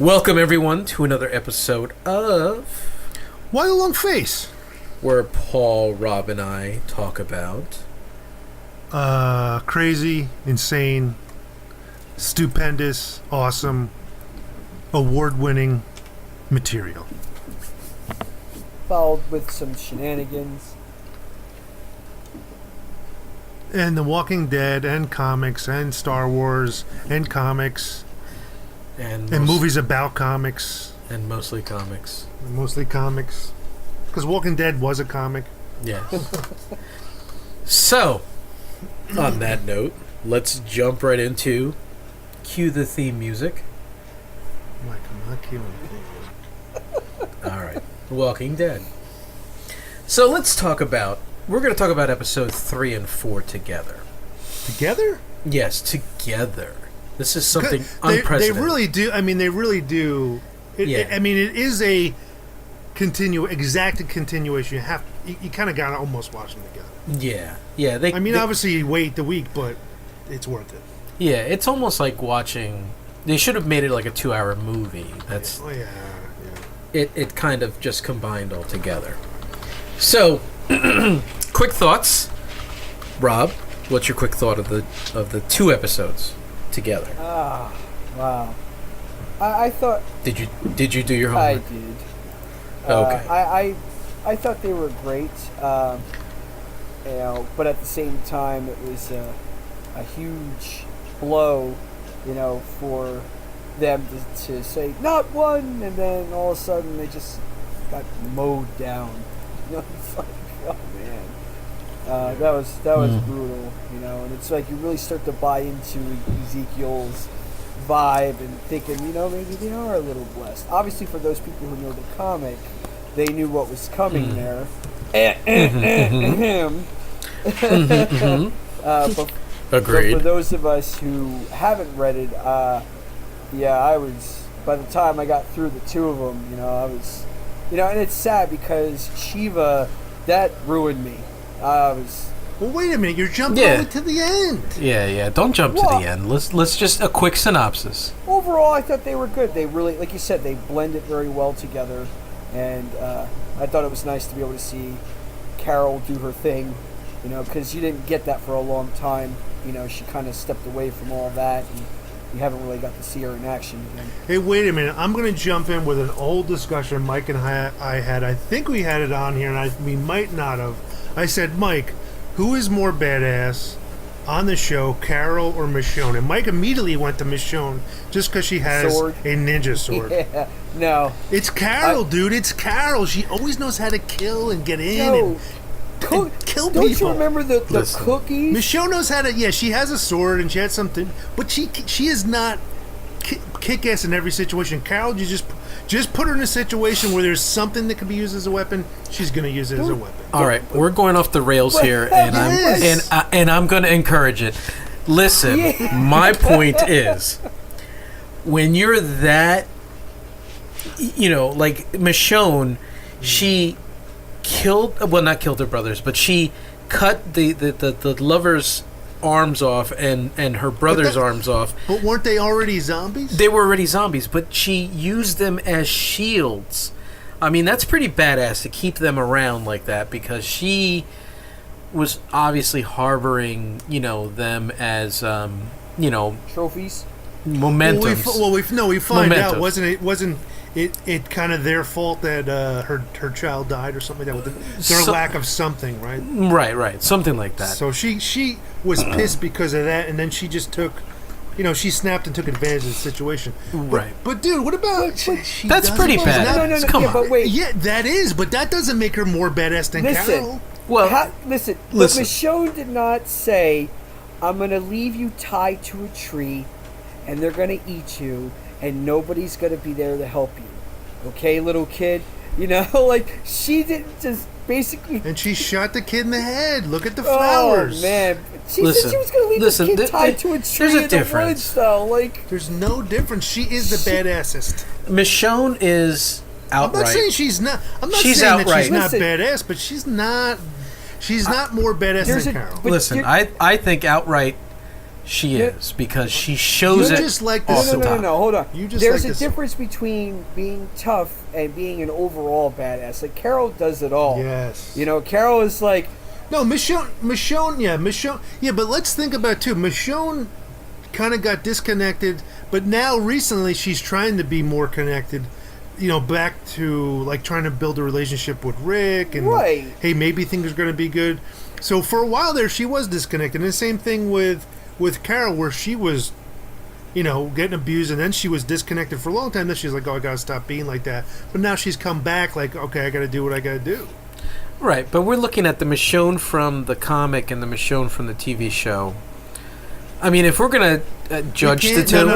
Welcome, everyone, to another episode of Why the Long Face? Where Paul, Rob, and I talk about crazy, insane, stupendous, awesome, award-winning material. Followed with some shenanigans. And The Walking Dead, and comics, and Star Wars, and comics, and movies about comics. And mostly comics. Mostly comics. Because Walking Dead was a comic. Yeah. So, on that note, let's jump right into cue the theme music. Mike, I'm not cueing the theme music. Alright. Walking Dead. So let's talk about... We're going to talk about episode 3 and 4 together. Together? Yes, together. This is something unprecedented. They really do. I mean, they really do. It is a exact continuation. You kind of got to almost watch them together. Yeah. Obviously you wait the week, but it's worth it. Yeah, it's almost like watching. They should have made it like a 2-hour movie. That's. Yeah. It kind of just combined all together. So, quick thoughts, Rob. What's your quick thought of the 2 episodes together? Wow. I thought... Did you do your homework? I did. Okay. I thought they were great, but at the same time it was a huge blow, for them to say, not one, and then all of a sudden they just got mowed down. It's like, oh man. That was brutal, and it's like you really start to buy into Ezekiel's vibe and thinking, maybe they are a little blessed. Obviously, for those people who know the comic, they knew what was coming there. Agreed. But for those of us who haven't read it, I was, by the time I got through the 2 of them, I was, and it's sad because Shiva, that ruined me. Well, wait a minute. You're jumping over to the end. Yeah. Don't jump to the end. Let's just a quick synopsis. Overall, I thought they were good. They really, like you said, they blended very well together, and I thought it was nice to be able to see Carol do her thing, because you didn't get that for a long time. She kind of stepped away from all that, and you haven't really got to see her in action again. Hey, wait a minute. I'm going to jump in with an old discussion Mike and I had. I think we had it on here, and we might not have. I said, Mike, who is more badass on the show, Carol or Michoone? And Mike immediately went to Michoone just because she has a ninja sword. Yeah, no. It's Carol, dude. It's Carol. She always knows how to kill and get in and kill people. Don't you remember the cookies? Michoone knows how to... Yeah, she has a sword and she has something, but she is not kick-ass in every situation. Carol, you just put her in a situation where there's something that can be used as a weapon, she's going to use it as a weapon. All right, we're going off the rails here, and I'm going to encourage it. Listen, my point is, when you're that, like Michoone, she not killed her brothers, but she cut the lover's arms off and her brother's arms off. But weren't they already zombies? They were already zombies, but she used them as shields. I mean, that's pretty badass to keep them around like that, because she was obviously harboring, them as, trophies? Momentums. We find out, wasn't it kind of their fault that her child died or something like that, with their lack of something, right? Right, something like that. So she was pissed because of that, and then she just took, she snapped and took advantage of the situation. Right. But dude, what about... That's pretty bad. No, Come on. But wait. Yeah, that is, but that doesn't make her more badass than Carol. Well, listen. But Michoone did not say, I'm going to leave you tied to a tree, and they're going to eat you, and nobody's going to be there to help you. Okay, little kid? She didn't just basically... And she shot the kid in the head. Look at the flowers. Oh, man. She said she was going to leave the kid tied to a tree in the woods, though. There's no difference. She is the badassest. Michoone is outright... I'm not saying she's not... I'm not saying that she's not badass, but she's not more badass than Carol. Listen, I think outright she Yeah. is, because she shows You it just like off this- the No, top. hold on. You just There's like a this- difference between being tough and being an overall badass. Like, Carol does it all. Yes. You know, Carol is like, No, Michoone. Yeah, but let's think about it, too. Michoone kind of got disconnected, but now recently she's trying to be more connected. You know, back to like trying to build a relationship with Rick, and Right. hey, maybe things are going to be good. So for a while there, she was disconnected. And the same thing with Carol, where she was, you know, getting abused, and then she was disconnected for a long time. Then she's like, "Oh, I got to stop being like that." But now she's come back, like, "Okay, I got to do what I got to do." Right, but we're looking at the Michoone from the comic and the Michoone from the TV show. I mean, if we're gonna judge We the can't- two,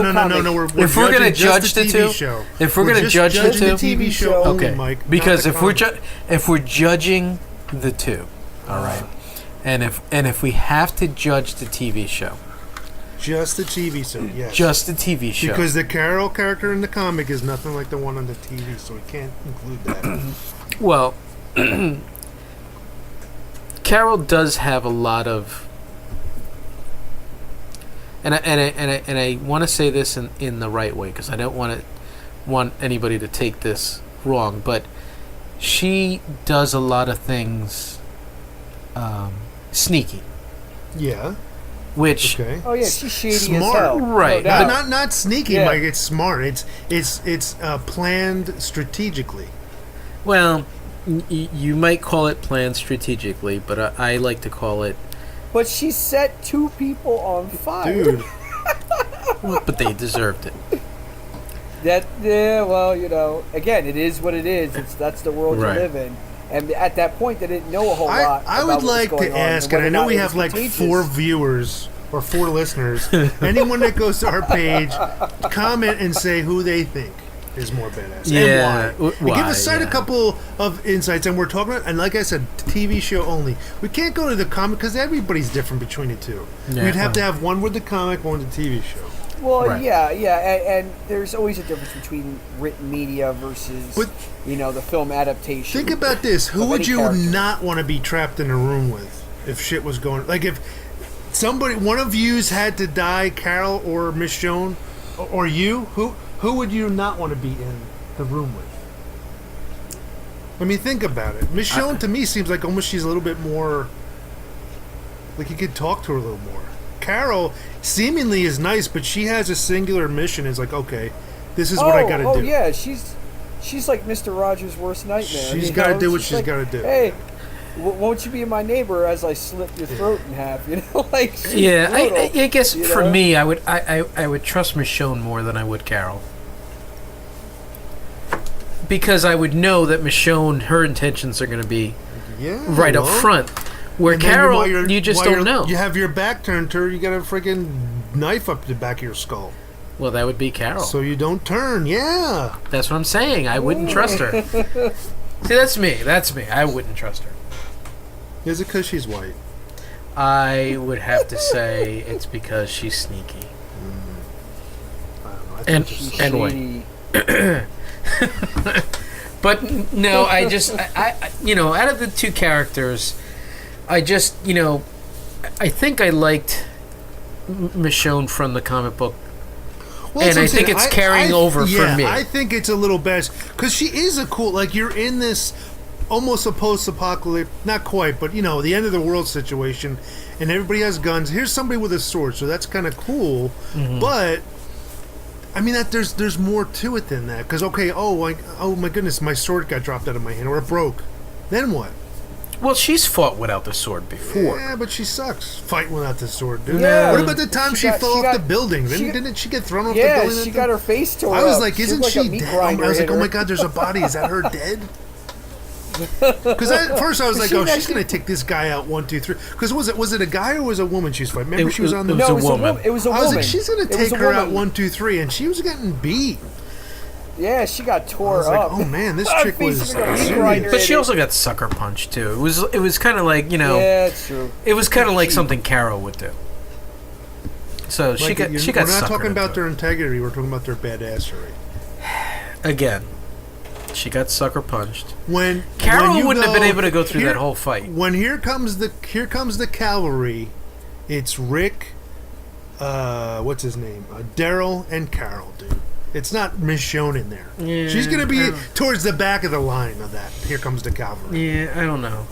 No. We're If we're gonna judging just judge the TV two- show. if we're gonna just judge the judging two- the TV show only, okay, Mike, not because the if comic. we're judging the two, all right, and if we have to judge the TV show, just the TV show, yes, just the TV show, because the Carol character in the comic is nothing like the one on the TV, so we can't include that. well, Carol does have a lot of, and I want to say this in the right way, because I don't want anybody to take this wrong, but she does a lot of things sneaky, Yeah, which okay. oh yeah, she's shady Smart. as hell. Right. No But doubt. not sneaky, Yeah. Mike. It's smart. It's planned strategically. well, you might call it planned strategically, but I like to call it, But she set 2 people on fire. Dude, but they deserved it. Well, you know, again, it is what it is. That's the world Right. you live in. And at that point, they didn't know a whole lot. I about would what was like going to on ask, whether and I or know not we it have was like contagious. 4 viewers or 4 listeners. Anyone that goes to our page, comment and say who they think is more badass Yeah, and why. And give why, us a yeah. couple of insights, and we're talking about, and like I said, TV show only. We can't go to the comic because everybody's different between the two. Yeah. We'd have to have one with the comic, one with the TV show. Well, Right. yeah, and there's always a difference between written media versus, But- the film adaptation. Think about this: who of would any you character. not want to be trapped in a room with if shit was going? Like if one of yous had to die, Carol or Michoone, or you, who would you not want to be in the room with? I mean, think about it. Michoone to me seems like almost she's a little bit more like you could talk to her a little more. Carol seemingly is nice, but she has a singular mission. It's like, okay, this is what I got to do. Oh yeah, she's like Mr. Rogers' worst nightmare. She's you got to know? do what She's she's like, got to do. Hey, won't you be my neighbor as I slit your throat in half? You know, like she's Yeah, brutal, I guess you for know? me, I would trust Michoone more than I would Carol, because I would know that Michoone, her intentions are going to be Yeah, right up well, front. Where and then Carol, while you're- you just while don't you're- know. You have your back turned to her, you got a freaking knife up the back of your skull. Well, that would be Carol. So you don't turn, yeah. That's what I'm saying. I wouldn't trust her. See, that's me. I wouldn't trust her. Is it because she's white? I would have to say it's because she's sneaky. I don't know. I And think She's and shady. But no, I just I out of the two characters, I just I think I liked Michoone from the comic book. Well, And that's what I I'm think saying. it's carrying over for yeah, me. I think it's a little bad because she is a cool. Like you're in this almost a post-apocalypse, not quite, but the end of the world situation, and everybody has guns. Here's somebody with a sword, so that's kind of cool. Mm-hmm. But I mean that there's more to it than that. Because oh my goodness, my sword got dropped out of my hand or it broke. Then what? Well, she's fought without the sword before. Yeah, but she sucks fighting without the sword, dude. Yeah. What about the time she fell off the building? she got- Didn't she get thrown off the Yeah, building? she got her face torn. I was up. like, isn't looked she like a meat dead? grinder I was like, hit oh her. my god, there's a body. Is that her dead? Because at first I was like, She oh, she's actually- gonna take this guy out 1, 2, 3. Because was it a guy or was it a woman she was fighting? Remember It- she was on the. it No, was it a was woman. It was a I woman. was like, she's gonna It was take a her out woman. 1, 2, 3, and she was getting beat. Yeah, she got I tore was like, up. oh man, this Her chick face was looked like a meat serious. grinder. But she also got sucker punched too. It was kind of like Yeah, it's true. it was kind of like cheap. something Carol would do. So she Like, got we're not suckered talking about into their integrity. We're talking about their badassery. it. Again. She got sucker punched. When Carol you wouldn't have go- been able to go through here- that whole fight. When here comes the cavalry, it's Rick, what's his name? Daryl and Carol, dude. It's not Michoone in there. Yeah, She's gonna be towards the back of the line of that. Here comes the cavalry. Yeah, I don't know.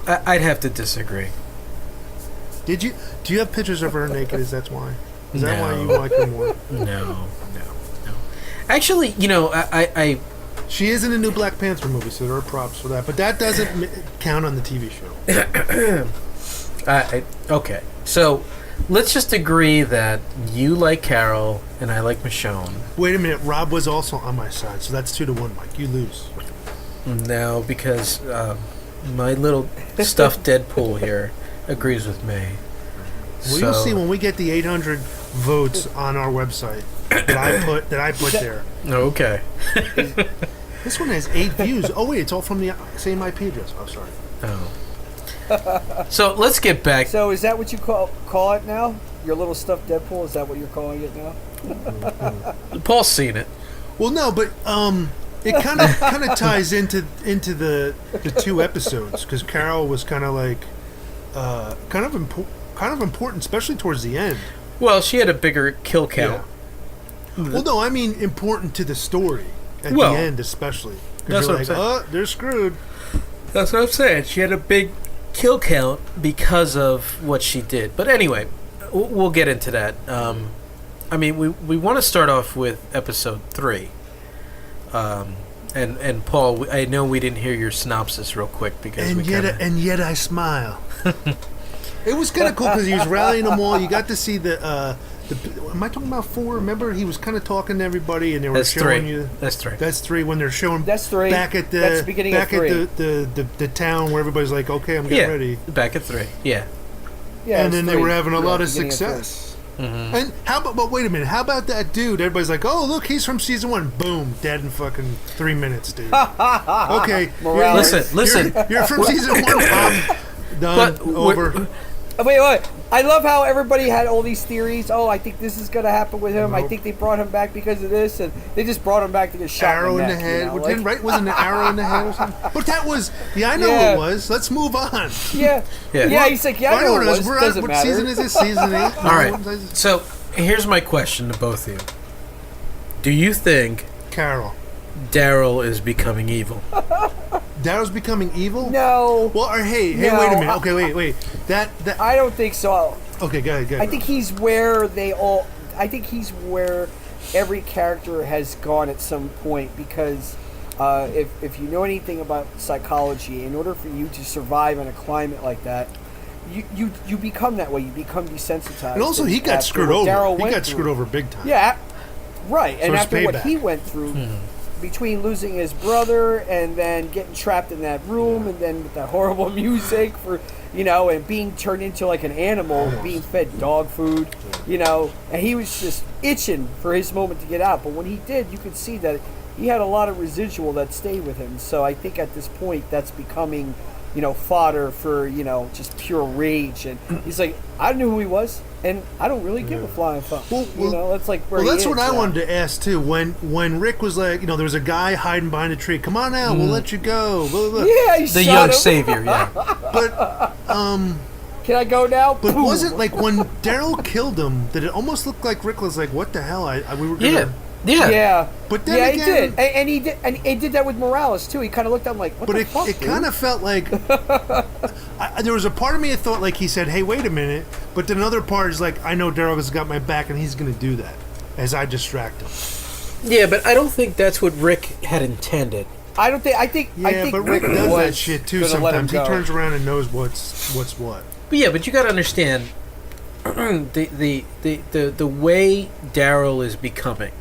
I'd have to disagree. Do you have pictures of her naked? That's why? Is that why you like her more? No. Actually, I she is in a new Black Panther movie, so there are props for that. But that doesn't count on the TV show. Okay, so let's just agree that you like Carol and I like Michoone. Wait a minute, Rob was also on my side, so that's 2-1, Mike. You lose. No, because my little stuffed Deadpool here agrees with me. Well, you'll see when we get the 800 votes on our website that I put there. Okay. This one has 8 views. Oh wait, it's all from the same IP address. Oh, sorry. Oh. So let's get back. So is that what you call it now? Your little stuffed Deadpool? Is that what you're calling it now? Paul's seen it. Well, no, but it kind of ties into the 2 episodes because Carol was kind of like kind of important, especially towards the end. Well, she had a bigger kill count. Yeah. Well, no, I mean important to the story at the end, especially. That's you're what like, I'm saying. They're screwed. That's what I'm saying. She had a big kill count because of what she did. But anyway, we'll get into that. I mean, we want to start off with episode 3. And Paul, I know we didn't hear your synopsis real quick because and yet I smile. It was kind of cool because he was rallying them all. You got to see the. Am I talking about 4? Remember, he was kind of talking to everybody, and they were showing 3. you. That's 3. That's 3 when they're showing. That's 3. Back at the That's the beginning back of 3. at the town where everybody's like, okay, I'm getting ready. Back at 3. Yeah. Yeah. And then 3. they were having a lot of beginning success. Mm-hmm. And how about? But wait a minute. How about that dude? Everybody's like, oh, look, he's from season 1. Boom, dead in fucking 3 minutes, dude. Okay, listen. You're from season 1. Done. But over. Wait. I love how everybody had all these theories. Oh, I think this is going to happen with him. Nope. I think they brought him back because of this, and they just brought him back to get shot Arrow in the neck, head. You know? Wasn't an arrow in the head or something? But that was. Yeah, I know it was. Let's move on. Yeah. He's like, I know it was. Doesn't what matter. season is this? Season 8? All right. So here's my question to both of you. Do you think Carol. Daryl is becoming evil? Daryl's becoming evil? No. Well, hey, No, wait a minute. Okay, wait. That. I don't think so. Okay, go ahead. I think he's where every character has gone at some point because if you know anything about psychology, in order for you to survive in a climate like that, you become that way. You become desensitized. And also, he got screwed over. He got screwed over big time. Yeah, right. And it's after what payback. he went through, between losing his brother and then getting trapped in that room, and then with that horrible music and being turned into like an animal, being fed dog food, and he was just itching for his moment to get out. But when he did, you could see that he had a lot of residual that stayed with him. So I think at this point, that's becoming, fodder for, just pure rage. And he's like, I knew who he was, and I don't really give a flying fuck. That's like where that's he what is I now. wanted to ask too. When Rick was like, there was a guy hiding behind a tree. Come on out, we'll let you go. Blah, blah, blah. Yeah, he The shot young him. savior, yeah. But Can I go now? But Boom. wasn't like when Daryl killed him? Did it almost look like Rick was like, "What the hell? We were gonna." Yeah. Yeah. But then he again- did. And he did. And he did that with Morales too. He kind of looked at him like, "What But the fuck?" it kind of felt like there was a part of me that thought like he said, "Hey, wait a minute," but then another part is like, "I know Daryl has got my back, and he's going to do that as I distract him." Yeah, but I don't think that's what Rick had intended. I don't think. I think. Yeah, I think but Rick does was that shit too. gonna let him Sometimes he go. turns around and knows what's what. But yeah, but you got to understand the way Daryl is becoming.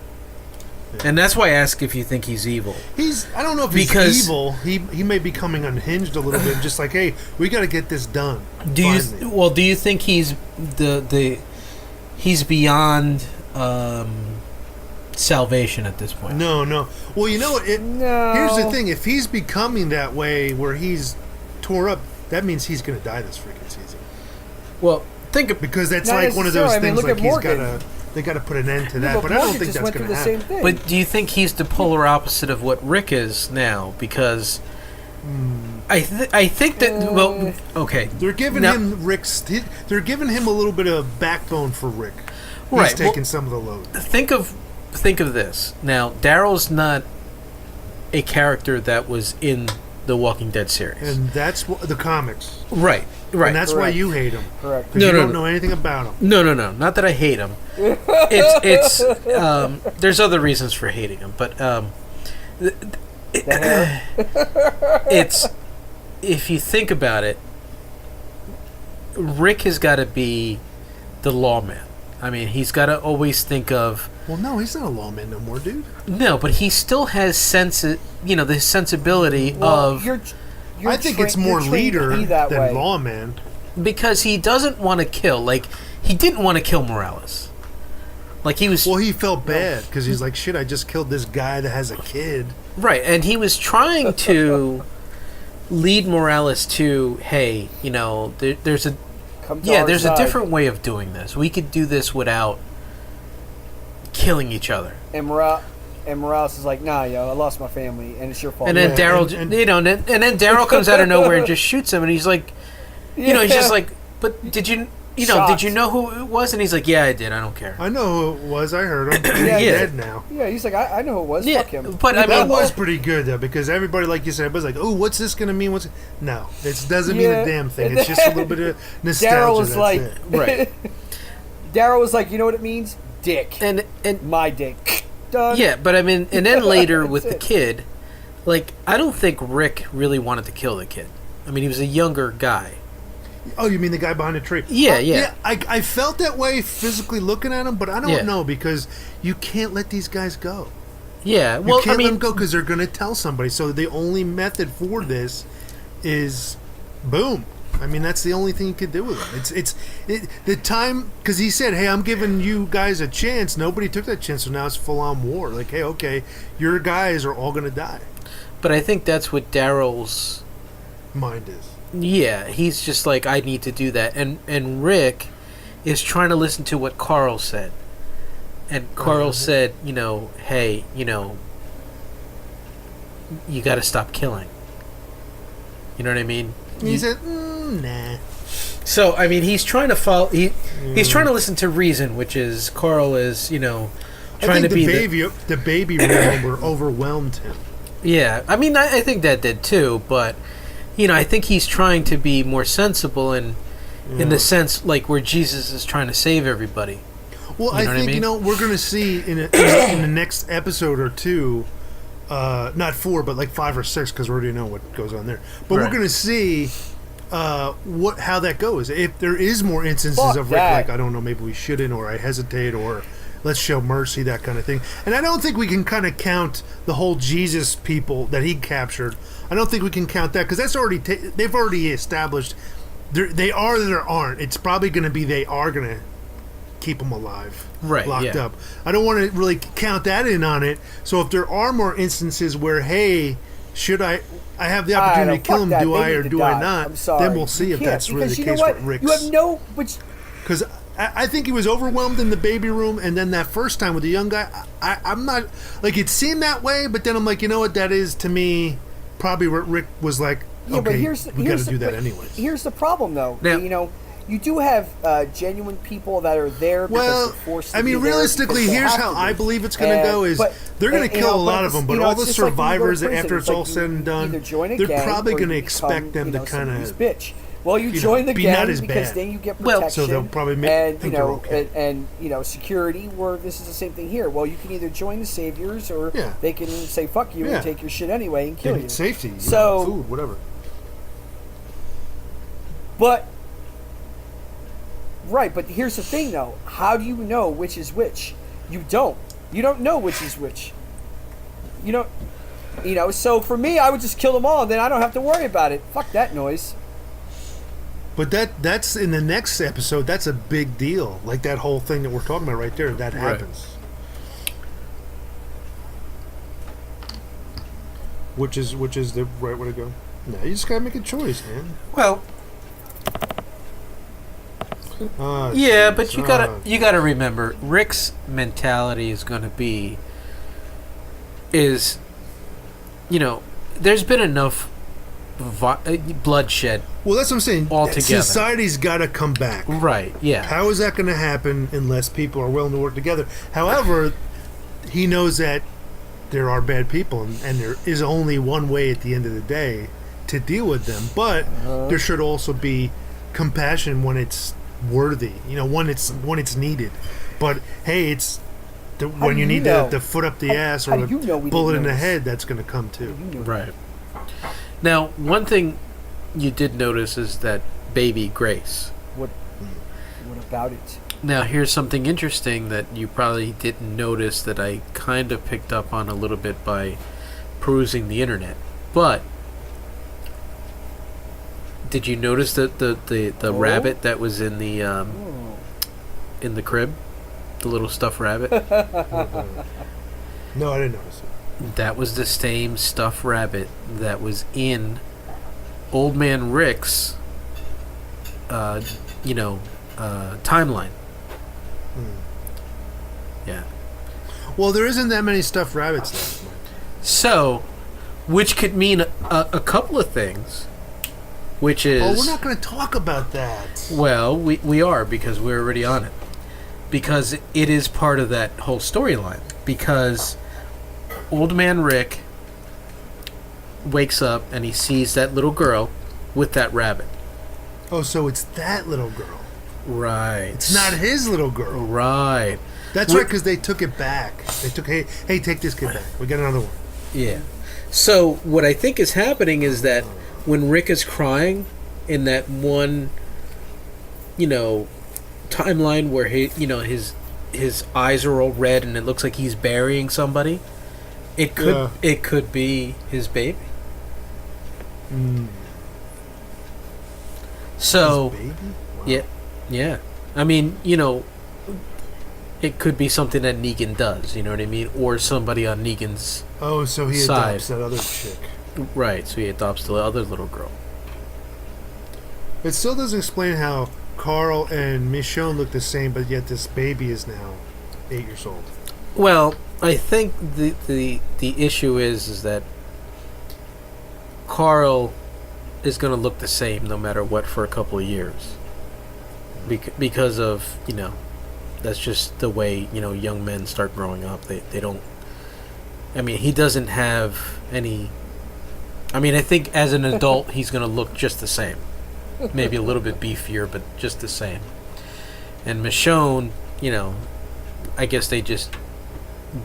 And that's why I ask if you think he's evil. I don't know if Because- he's evil. He may be becoming unhinged a little bit. Just like, hey, we got to get this done. Do you think he's he's beyond salvation at this point? No. Well, you know what? No. Here's the thing: if he's becoming that way, where he's tore up, that means he's going to die this freaking season. Well, think of Because that's Not like one of those necessarily. I mean, things. look Like at he's Morgan. they got to put an end to Yeah, that. But I don't Morgan think just that's went going to through the happen. same thing. But do you think he's the polar opposite of what Rick is now? Because I think that well, okay. They're giving him Rick's. They're giving him a little bit of backbone for Rick. He's Right, taking some of the load. Think of this. Now, Daryl's not a character that was in the Walking Dead series, And that's the comics. right. And that's why Correct. you hate him. Correct. Because you don't know anything about him. No. Not that I hate him. It's there's other reasons for hating him, but it's if you think about it, Rick has got to be the lawman. I mean, he's got to always think of. Well, no, he's not a lawman no more, dude. No, but he still has the sensibility of. I think it's more leader than lawman. Because he doesn't want to kill. Like, he didn't want to kill Morales. Like, he was... Well, he felt bad because he's like, shit, I just killed this guy that has a kid. Right, and he was trying to lead Morales to, hey, there's a... there's a different way of doing this. We could do this without killing each other. And Morales is like, nah, I lost my family, and it's your fault. And then Daryl, and then Daryl comes out of nowhere and just shoots him, and he's like, he's just like, but did you know who it was? And he's like, yeah, I did. I don't care. I know who it was. I heard him. He's dead now. Yeah, he's like, I know who it was. Yeah, Fuck him. But that was pretty good though, because everybody, like you said, was like, oh, what's this gonna mean? No, it doesn't mean a damn thing. It's just a little bit of nostalgia. Daryl was like, right. Daryl was like, you know what it means? Dick. And my dick. Done. Yeah, but I mean, and then later with the kid, like, I don't think Rick really wanted to kill the kid. I mean, he was a younger guy. Oh, you mean the guy behind the tree? Yeah. I felt that way physically looking at him, but I don't know because you can't let these guys go. Yeah, well, you can't let them go because they're going to tell somebody. So the only method for this is boom. I mean, that's the only thing you could do with him. It's the time, because he said, hey, I'm giving you guys a chance. Nobody took that chance, so now it's full-on war. Like, hey, okay, your guys are all going to die. But I think that's what Daryl's mind is. Yeah, he's just like, I need to do that. And Rick is trying to listen to what Carl said. And Carl said, hey, you got to stop killing. You know what I mean? He said, nah. So, I mean, he's trying to follow... He's trying to listen to reason, which is... Carl is, trying to be the baby rumor overwhelmed him. Yeah, I mean, I think that did too, but... I think he's trying to be more sensible in the sense, like, where Jesus is trying to save everybody. Well, I think, we're going to see in the next episode or two... not 4, but like 5 or 6, because we already know what goes on there. But we're going to see how that goes. If there is more instances of Rick, like, I don't know, maybe we shouldn't, or I hesitate, or let's show mercy, that kind of thing. And I don't think we can kind of count the whole Jesus people that he captured. I don't think we can count that, because that's already they've already established they are or there aren't. It's probably going to be they are going to keep them alive, locked up. I don't want to really count that in on it. So if there are more instances where, hey, should I have the opportunity to kill him, do I or do I not? Then we'll see if that's really the case with Rick's. You have no... Because I think he was overwhelmed in the baby room, and then that first time with the young guy, I'm not... Like, it seemed that way, but then I'm like, you know what that is to me? Probably what Rick was like, okay, we got to do that anyways. Here's the problem, though. Now, you do have genuine people that are there because they're forced to be there. Realistically, here's how I believe it's going to go is they're going to kill a lot of them, but all the survivors, after it's all said and done, they're probably going to expect them to kind of... bitch. Well, you join the gang because then you get protection. So they'll probably think they're okay. And security, where this is the same thing here. Well, you can either join the saviors or they can say fuck you and take your shit anyway and kill you. Safety, food, whatever. But right, but here's the thing though. How do you know which is which? You don't. You don't know which is which. You don't. So for me, I would just kill them all, and then I don't have to worry about it. Fuck that noise. But that's in the next episode. That's a big deal. Like that whole thing that we're talking about right there. That happens. Which is the right way to go. No, you just gotta make a choice, man. Well, but you gotta remember, Rick's mentality is going to be, there's been enough bloodshed. Well, that's what I'm saying. Altogether. Society's got to come back. Right, yeah. How is that going to happen unless people are willing to work together? However, he knows that there are bad people, and there is only one way at the end of the day to deal with them. But there should also be compassion when it's worthy, when it's needed. But hey, it's when you need the foot up the ass or the bullet in the head, that's going to come too. Right. Now, one thing you did notice is that baby Grace. What about it? Now, here's something interesting that you probably didn't notice that I kind of picked up on a little bit by perusing the internet. But did you notice that the rabbit that was in the crib, the little stuffed rabbit? No, I didn't notice it. That was the same stuffed rabbit that was in Old Man Rick's, timeline. Yeah. Well, there isn't that many stuffed rabbits left. So, which could mean a couple of things. Which is... Oh, we're not going to talk about that. Well, we are, because we're already on it. Because it is part of that whole storyline. Because Old Man Rick wakes up and he sees that little girl with that rabbit. Oh, so it's that little girl. Right. It's not his little girl. Right. That's right, because they took it back. They took, hey, take this kid back. We got another one. Yeah. So what I think is happening is that when Rick is crying in that one, timeline where his eyes are all red and it looks like he's burying somebody, it could be his baby. So, his baby? Wow. yeah. I mean, it could be something that Negan does. You know what I mean, or somebody on Negan's. Oh, so he adopts that other chick. Right. So he adopts the other little girl. It still doesn't explain how Carl and Michoone look the same, but yet this baby is now 8 years old. Well, I think the issue is that Carl is going to look the same no matter what for a couple of years. Because of, that's just the way, young men start growing up. They don't... I mean, he doesn't have any... I mean, I think as an adult, he's going to look just the same. Maybe a little bit beefier, but just the same. And Michoone, I guess they just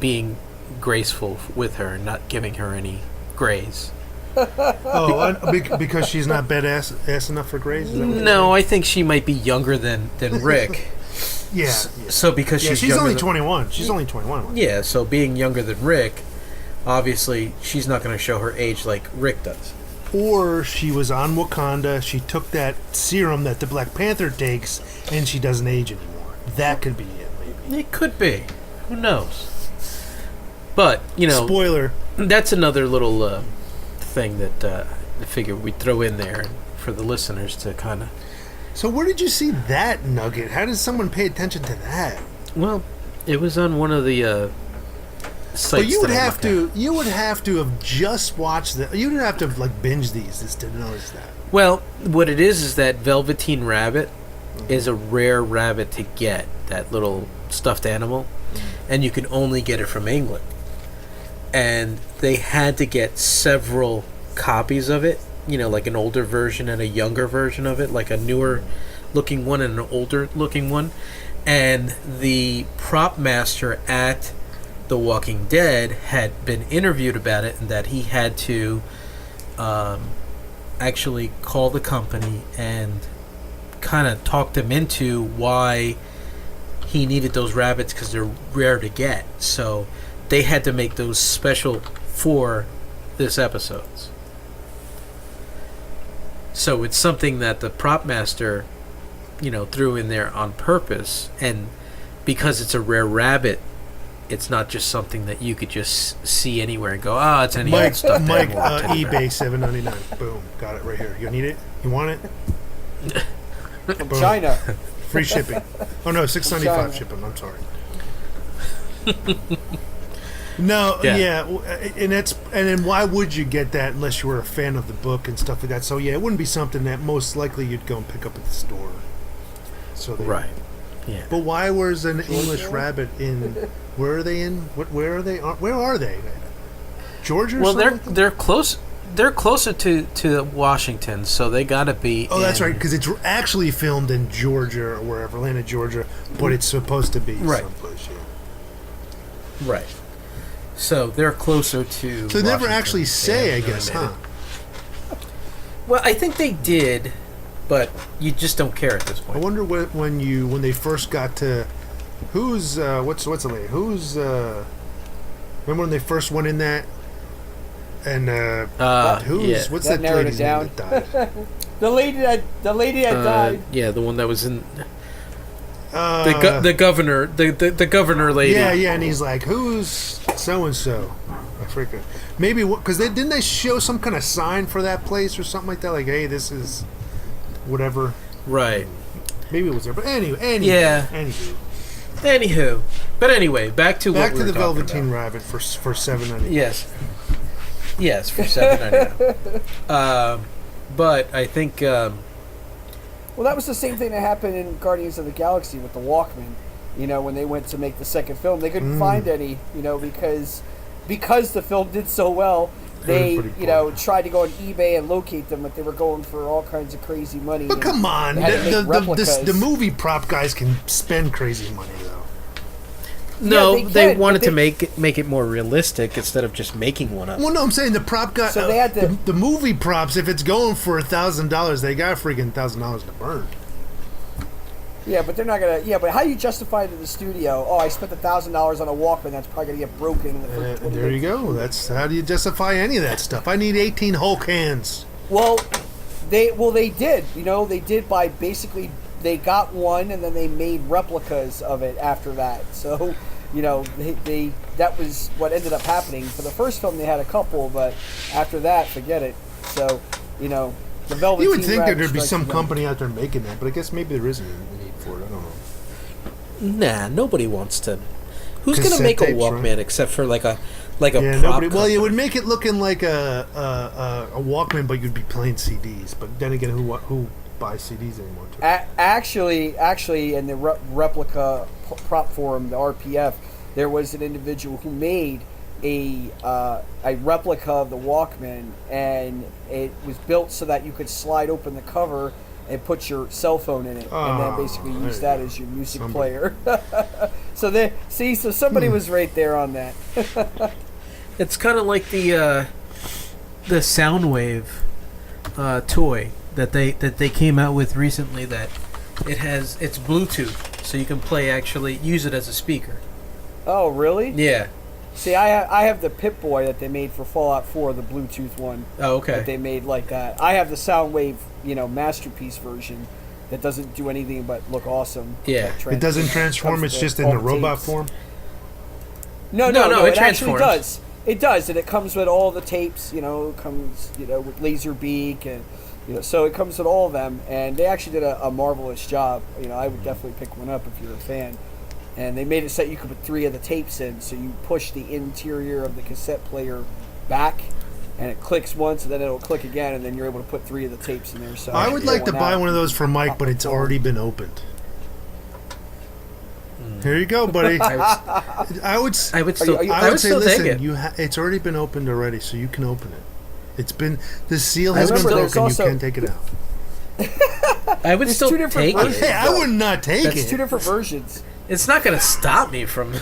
being graceful with her and not giving her any grays. Because she's not badass enough for grays? Is that what No, I think she might be younger than Rick. Yeah. So because she's only 21. She's only 21. Yeah, so being younger than Rick, obviously she's not going to show her age like Rick does. Or she was on Wakanda, she took that serum that the Black Panther takes, and she doesn't age anymore. That could be it, maybe. It could be. Who knows? But, Spoiler. That's another little thing that I figure we'd throw in there for the listeners to kind of... So where did you see that nugget? How did someone pay attention to that? Well, it was on one of the sites. But you would have to have just watched the. You didn't have to binge these just to notice that. Well, what it is that Velveteen Rabbit is a rare rabbit to get. That little stuffed animal, and you can only get it from England. And they had to get several copies of it. Like an older version and a younger version of it, like a newer looking one and an older looking one. And the prop master at The Walking Dead had been interviewed about it, and that he had to actually call the company and kind of talk them into why he needed those rabbits, because they're rare to get. So they had to make those special for this episodes. So it's something that the prop master, threw in there on purpose. And because it's a rare rabbit, it's not just something that you could just see anywhere and go, it's any old stuff. Mike, eBay, $7.99. Boom, got it right here. You need it? You want it? From China. Free shipping. Oh no, $6.95 shipping. I'm sorry. No, Yeah. yeah, and then why would you get that unless you were a fan of the book and stuff like that? So yeah, it wouldn't be something that most likely you'd go and pick up at the store. So Right. Yeah. But why was an English rabbit in? Where are they in? Where are they? Where are they? Georgia? Or Well, something? they're close. They're closer to Washington, so they gotta be. Oh, that's right, because it's actually filmed in Georgia or wherever, Atlanta, Georgia, but it's supposed to be Right. someplace. Yeah. Right. So they're closer to. So they never Washington. actually say, Yeah, I guess, they made huh? it. Well, I think they did, but you just don't care at this I point. wonder when they first got to who's what's the lady? Who's remember when they first went in that and who's yeah. what's That that narrowed lady's it name down. that died? The lady that died. Yeah, the one that was in Uh, the governor, the governor lady. yeah, and he's like, who's so and so? I freaking maybe because didn't they show some kind of sign for that place or something like that? Like, hey, this is whatever. Right. Maybe it was there, but anyway. Yeah. Anywho, but anyway, back to Back what to we the were talking Velveteen about. Rabbit for $7.99. Yes, for $7.99. But I think Well, that was the same thing that happened in Guardians of the Galaxy with the Walkman. You know, when they went to make the second film, they couldn't find any. You know, because the film did so well, they tried to go on eBay and locate them, but they were going for all kinds of crazy money. But come on, They had to make replicas. the movie prop guys can spend crazy money though. no, Yeah, they can, wanted but to make it more realistic instead of just making one up. Well, no, I'm saying the prop guy. So they had to- the movie props. If it's going for $1,000, they got freaking $1,000 to burn. Yeah, but they're not gonna. Yeah, but how you justify to the studio? Oh, I spent $1,000 on a Walkman. That's probably gonna get broken in the first 20 There you minutes. go. That's how do you justify any of that stuff? I need 18 Hulk hands. Well, they did. You know, they did by basically they got one and then they made replicas of it after that. So, you know, they that was what ended up happening. For the first film, they had a couple, but after that, forget it. So, you know, the Velveteen You would think that Rabbit there'd be strikes some again. company out there making that, but I guess maybe there isn't a need for it. I don't know. Nah, nobody wants to. Who's Cassette gonna make a tapes, Walkman right? except for like a Yeah, prop nobody. Well, company? it would make it looking like a Walkman, but you'd be playing CDs. But then again, who buys CDs anymore? Too? Actually, in the replica prop forum, the RPF, there was an individual who made a replica of the Walkman, and it was built so that you could slide open the cover and put your cell phone in it, and then basically use that as your music player. So somebody was right there on that. It's kind of like the Soundwave toy that they came out with recently. That it's Bluetooth, so you can use it as a speaker. Oh, really? Yeah. See, I have the Pip-Boy that they made for Fallout 4, the Bluetooth one. Oh, okay. That they made like that. I have the Soundwave, masterpiece version that doesn't do anything but look awesome. Yeah. It doesn't transform. It's just in the robot form. No, it actually transforms. does. It does, and it comes with all the tapes. It comes, with Laserbeak, and so it comes with all of them. And they actually did a marvelous job. I would definitely pick one up if you're a fan. And they made it so you could put 3 of the tapes in. So you push the interior of the cassette player back, and it clicks once, and then it'll click again, and then you're able to put 3 of the tapes in there. So I would like to buy one of those for Mike, but it's already been opened. Here you go, buddy. I would say, listen, it's already been opened already, so you can open it. The seal has been broken. You can take it out. I would still two take different it. I would not take It's 2 it. different versions. It's not going to stop me from.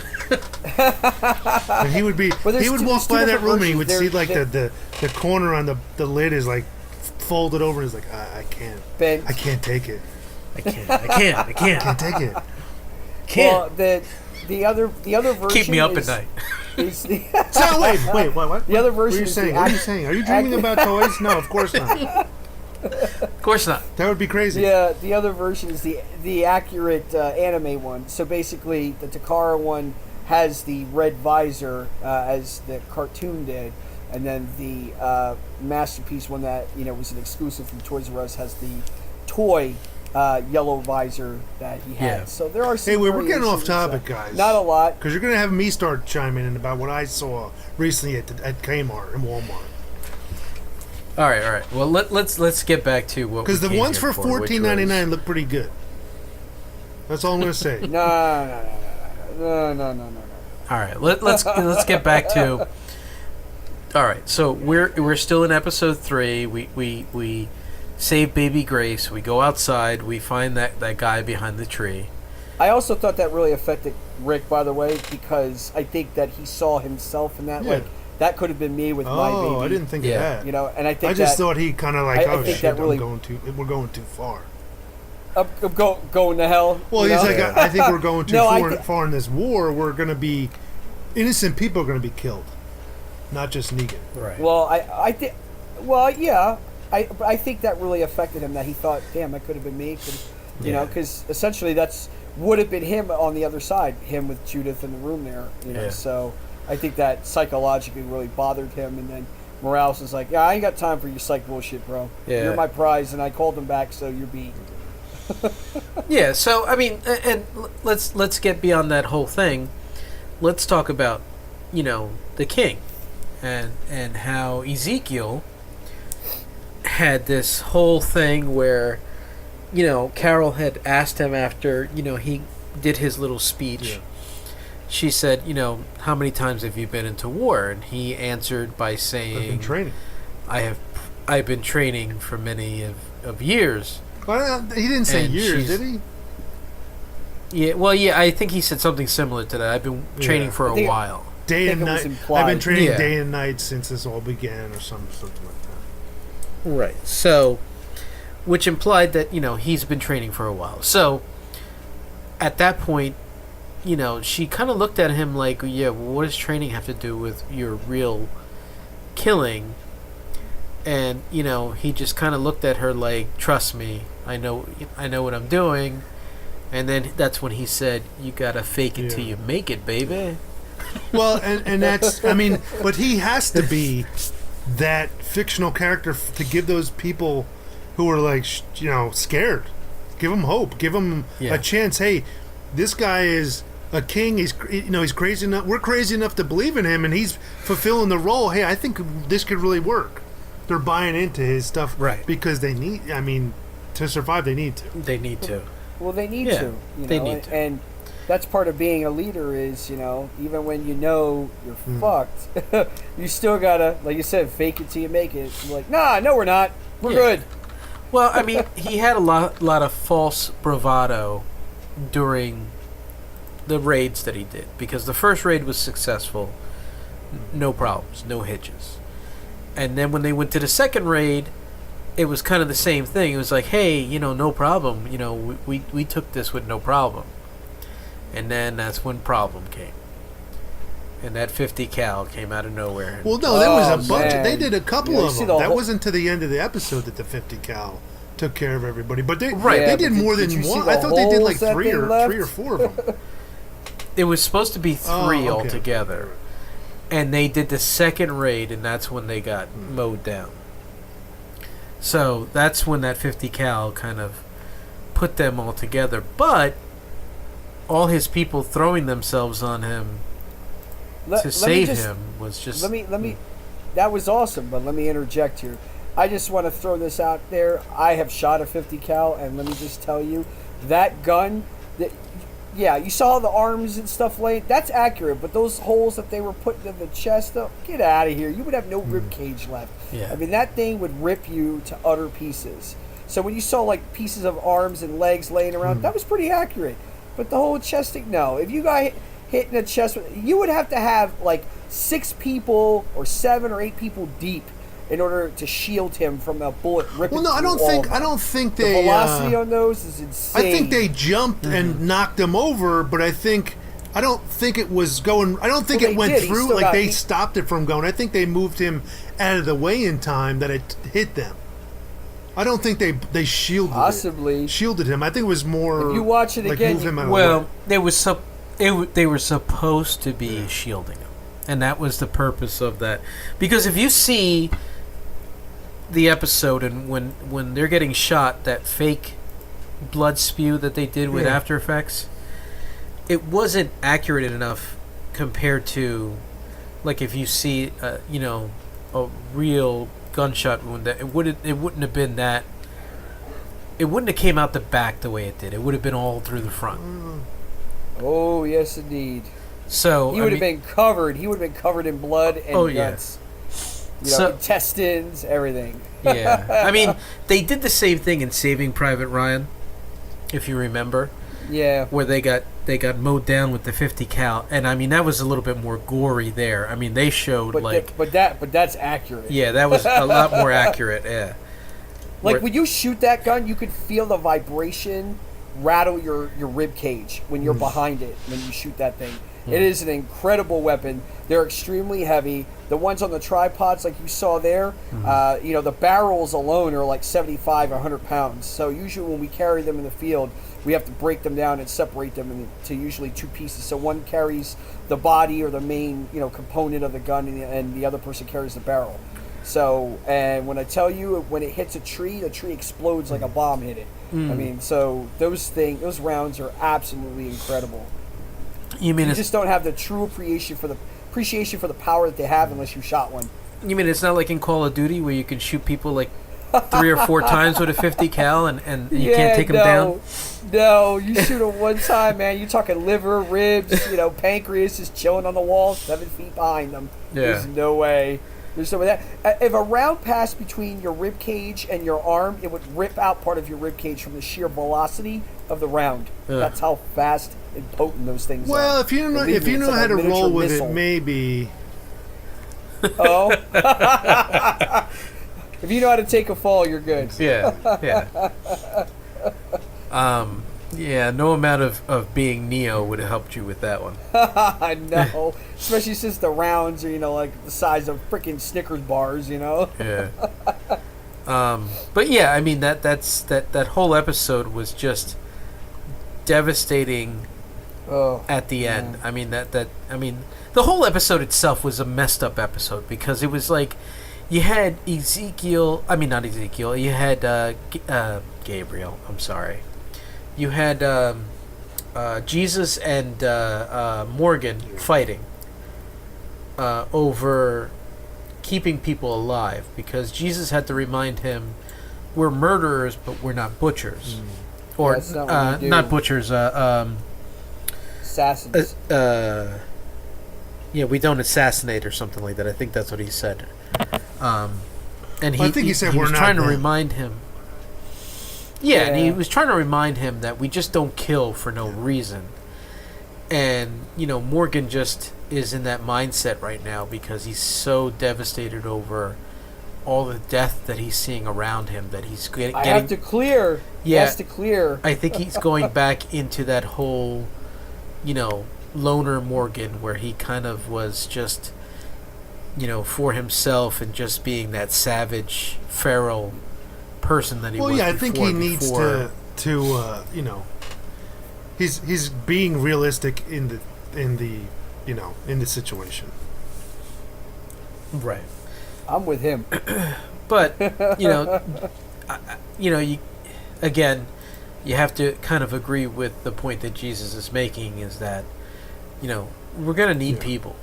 And he would be. Well, He would walk there's two by that different room and he would versions. see like the corner on the lid is like folded over. And he's like, I can't. Ben, I can't take it. I can't. Can't take it. well, the other version. Keep me up is, at night. Is the, Wait, what? The other What are version you is saying? the What are you saying? Are you dreaming about toys? No, of course not. Of course not. That would be crazy. Yeah, the other version is the accurate anime one. So basically, the Takara one has the red visor as the cartoon did, and then the masterpiece one that was an exclusive from Toys R Us has the toy yellow visor that he had. Yeah. So there are some Hey, we're getting off variations, topic, guys. Not a lot. Because you're going to have me start chiming in about what I saw recently at Kmart and Walmart. All right. Well, let's get back to what. Because the we came ones here for which $14.99 look pretty good. That's all I'm going to say. No. All right, let's get back to. All right, so we're still in episode 3. We save Baby Grace. We go outside. We find that guy behind the tree. I also thought that really affected Rick, by the way, because I think that he saw himself in that. Yeah. like that could have been me with my baby. Oh, I didn't think of that. You know, and I think I just that, thought he kind of like, I think that really, we're going too far. Going to hell. Well, he's like, I think we're going too far in this war. We're going to be innocent people are going to be killed, not just Negan. Right. Well, I think. Well, yeah. I think that really affected him. That he thought, "Damn, that could have been me." You know, because essentially that's would have been him on the other side, him with Judith in the room there. You know, so I think that psychologically really bothered him. And then Morales was like, "Yeah, I ain't got time for your psych bullshit, bro. Yeah. You're my prize, and I called him back, so you're beat." Yeah. So I mean, and let's get beyond that whole thing. Let's talk about, the king, and how Ezekiel had this whole thing where, Carol had asked him after, he did his little speech. Yeah. She said, how many times have you been into war? And he answered by saying, I've been training. I've been training for many of years. Well, he didn't say years, did he? Yeah, well, I think he said something similar to that. I've been training for a while. Day and night. I've been training day and night since this all began, or something like that. Right. So, which implied that, he's been training for a while. So, at that point, she kind of looked at him like, what does training have to do with your real killing? And, he just kind of looked at her like, trust me, I know what I'm doing. And then that's when he said, you gotta fake it till you make it, baby. Well, and that's, but he has to be that fictional character to give those people who are like, scared. Give them hope. Give them a chance. Hey, this guy is a king. He's crazy enough. We're crazy enough to believe in him, and he's fulfilling the role. Hey, I think this could really work. They're buying into his stuff, right? Because they need. To survive, they need to. They need to. Well, they need to. They need to. And that's part of being a leader is, even when you're fucked, you still gotta, like you said, fake it till you make it. You're like, no, we're not. We're good. Well, he had a lot of false bravado during the raids that he did, because the first raid was successful, no problems, no hitches. And then when they went to the second raid, it was kind of the same thing. It was like, hey, no problem. We took this with no problem. And then that's when problem came. And that 50 cal came out of nowhere. Well, no, there was a bunch. They did a couple of them. That whole... wasn't to the end of the episode that the 50 cal took care of everybody. But they did more than one. I thought they did like three or four of them. It was supposed to be 3 altogether. And they did the second raid, and that's when they got mowed down. So that's when that 50 cal kind of put them all together. But all his people throwing themselves on him to save him was just... Let me. That was awesome, but let me interject here. I just want to throw this out there. I have shot a 50 cal, and let me just tell you, that gun... you saw the arms and stuff laying. That's accurate, but those holes that they were putting in the chest, get out of here. You would have no rib cage left. Yeah. That thing would rip you to utter pieces. So when you saw like pieces of arms and legs laying around, that was pretty accurate. But the whole chest thing, no. If you got hit in the chest, you would have to have like 6 people or 7 or 8 people deep in order to shield him from a bullet ripping. Well, no, I don't think they. The velocity on those is insane. I think they jumped and knocked him over, but I don't think it was going. I don't think it went through. Like they stopped it from going. I think they moved him out of the way in time that it hit them. I don't think they shielded him. I think it was more. If you watch it again, move him out of the way. they were supposed to be shielding him, and that was the purpose of that. Because if you see the episode and when they're getting shot, that fake blood spew that they did with After Effects, it wasn't accurate enough compared to, like, if you see, you know, a real gunshot wound, that it wouldn't have been that. It wouldn't have came out the back the way it did. It would have been all through the front. Oh yes, indeed. So he would have been covered. He would have been covered in blood and guts. You know, intestines, everything. Yeah, I mean, they did the same thing in Saving Private Ryan, if you remember. Yeah. Where they got mowed down with the 50 cal, and I mean that was a little bit more gory there. I mean they showed but that's accurate. Yeah, that was a lot more accurate. Yeah. Like when you shoot that gun, you could feel the vibration rattle your rib cage when you're behind it when you shoot that thing. It is an incredible weapon. They're extremely heavy. The ones on the tripods, like you saw there, you know, the barrels alone are like 75 or 100 pounds. So usually when we carry them in the field, we have to break them down and separate them into usually two pieces. So one carries the body or the main, you know, component of the gun, and the other person carries the barrel. So, and when I tell you, when it hits a tree, the tree explodes like a bomb hit it. I mean, so those rounds are absolutely incredible. You just don't have the true appreciation for the power that they have unless you shot one. You mean it's not like in Call of Duty where you can shoot people like 3 or 4 times with a 50 cal and you can't take them down? No, you shoot them one time, man. You're talking liver, ribs, you know, pancreas is chilling on the wall 7 feet behind them. Yeah. There's no way. There's no way that. If a round passed between your rib cage and your arm, it would rip out part of your rib cage from the sheer velocity of the round. That's how fast and potent those things are. Well, if you know how to roll with it, maybe. Oh. If you know how to take a fall, you're good. Yeah. Yeah, no amount of being Neo would have helped you with that one. I know. Especially since the rounds are, you know, like the size of freaking Snickers bars, you know? Yeah. But yeah, I mean that whole episode was just devastating at the end. I mean the whole episode itself was a messed up episode because it was like you had Gabriel, I'm sorry. You had Jesus and Morgan fighting over keeping people alive because Jesus had to remind him, we're murderers, but we're not butchers. Or not butchers, assassins. Yeah, we don't assassinate or something like that. I think that's what he said. And I think he said he we're was not trying to them. remind him. Yeah, and he was trying to remind him that we just don't kill for no reason. And, you know, Morgan just is in that mindset right now because he's so devastated over all the death that he's seeing around him that he's getting... I have to clear. Yeah. Has to clear. I think he's going back into that whole, you know, loner Morgan where he kind of was just, you know, for himself and just being that savage, feral person that he was. Well, yeah, I think he needs to you know, he's being realistic in the situation. Right. I'm with him. But you know, you have to kind of agree with the point that Jesus is making is that, you know, we're gonna need people,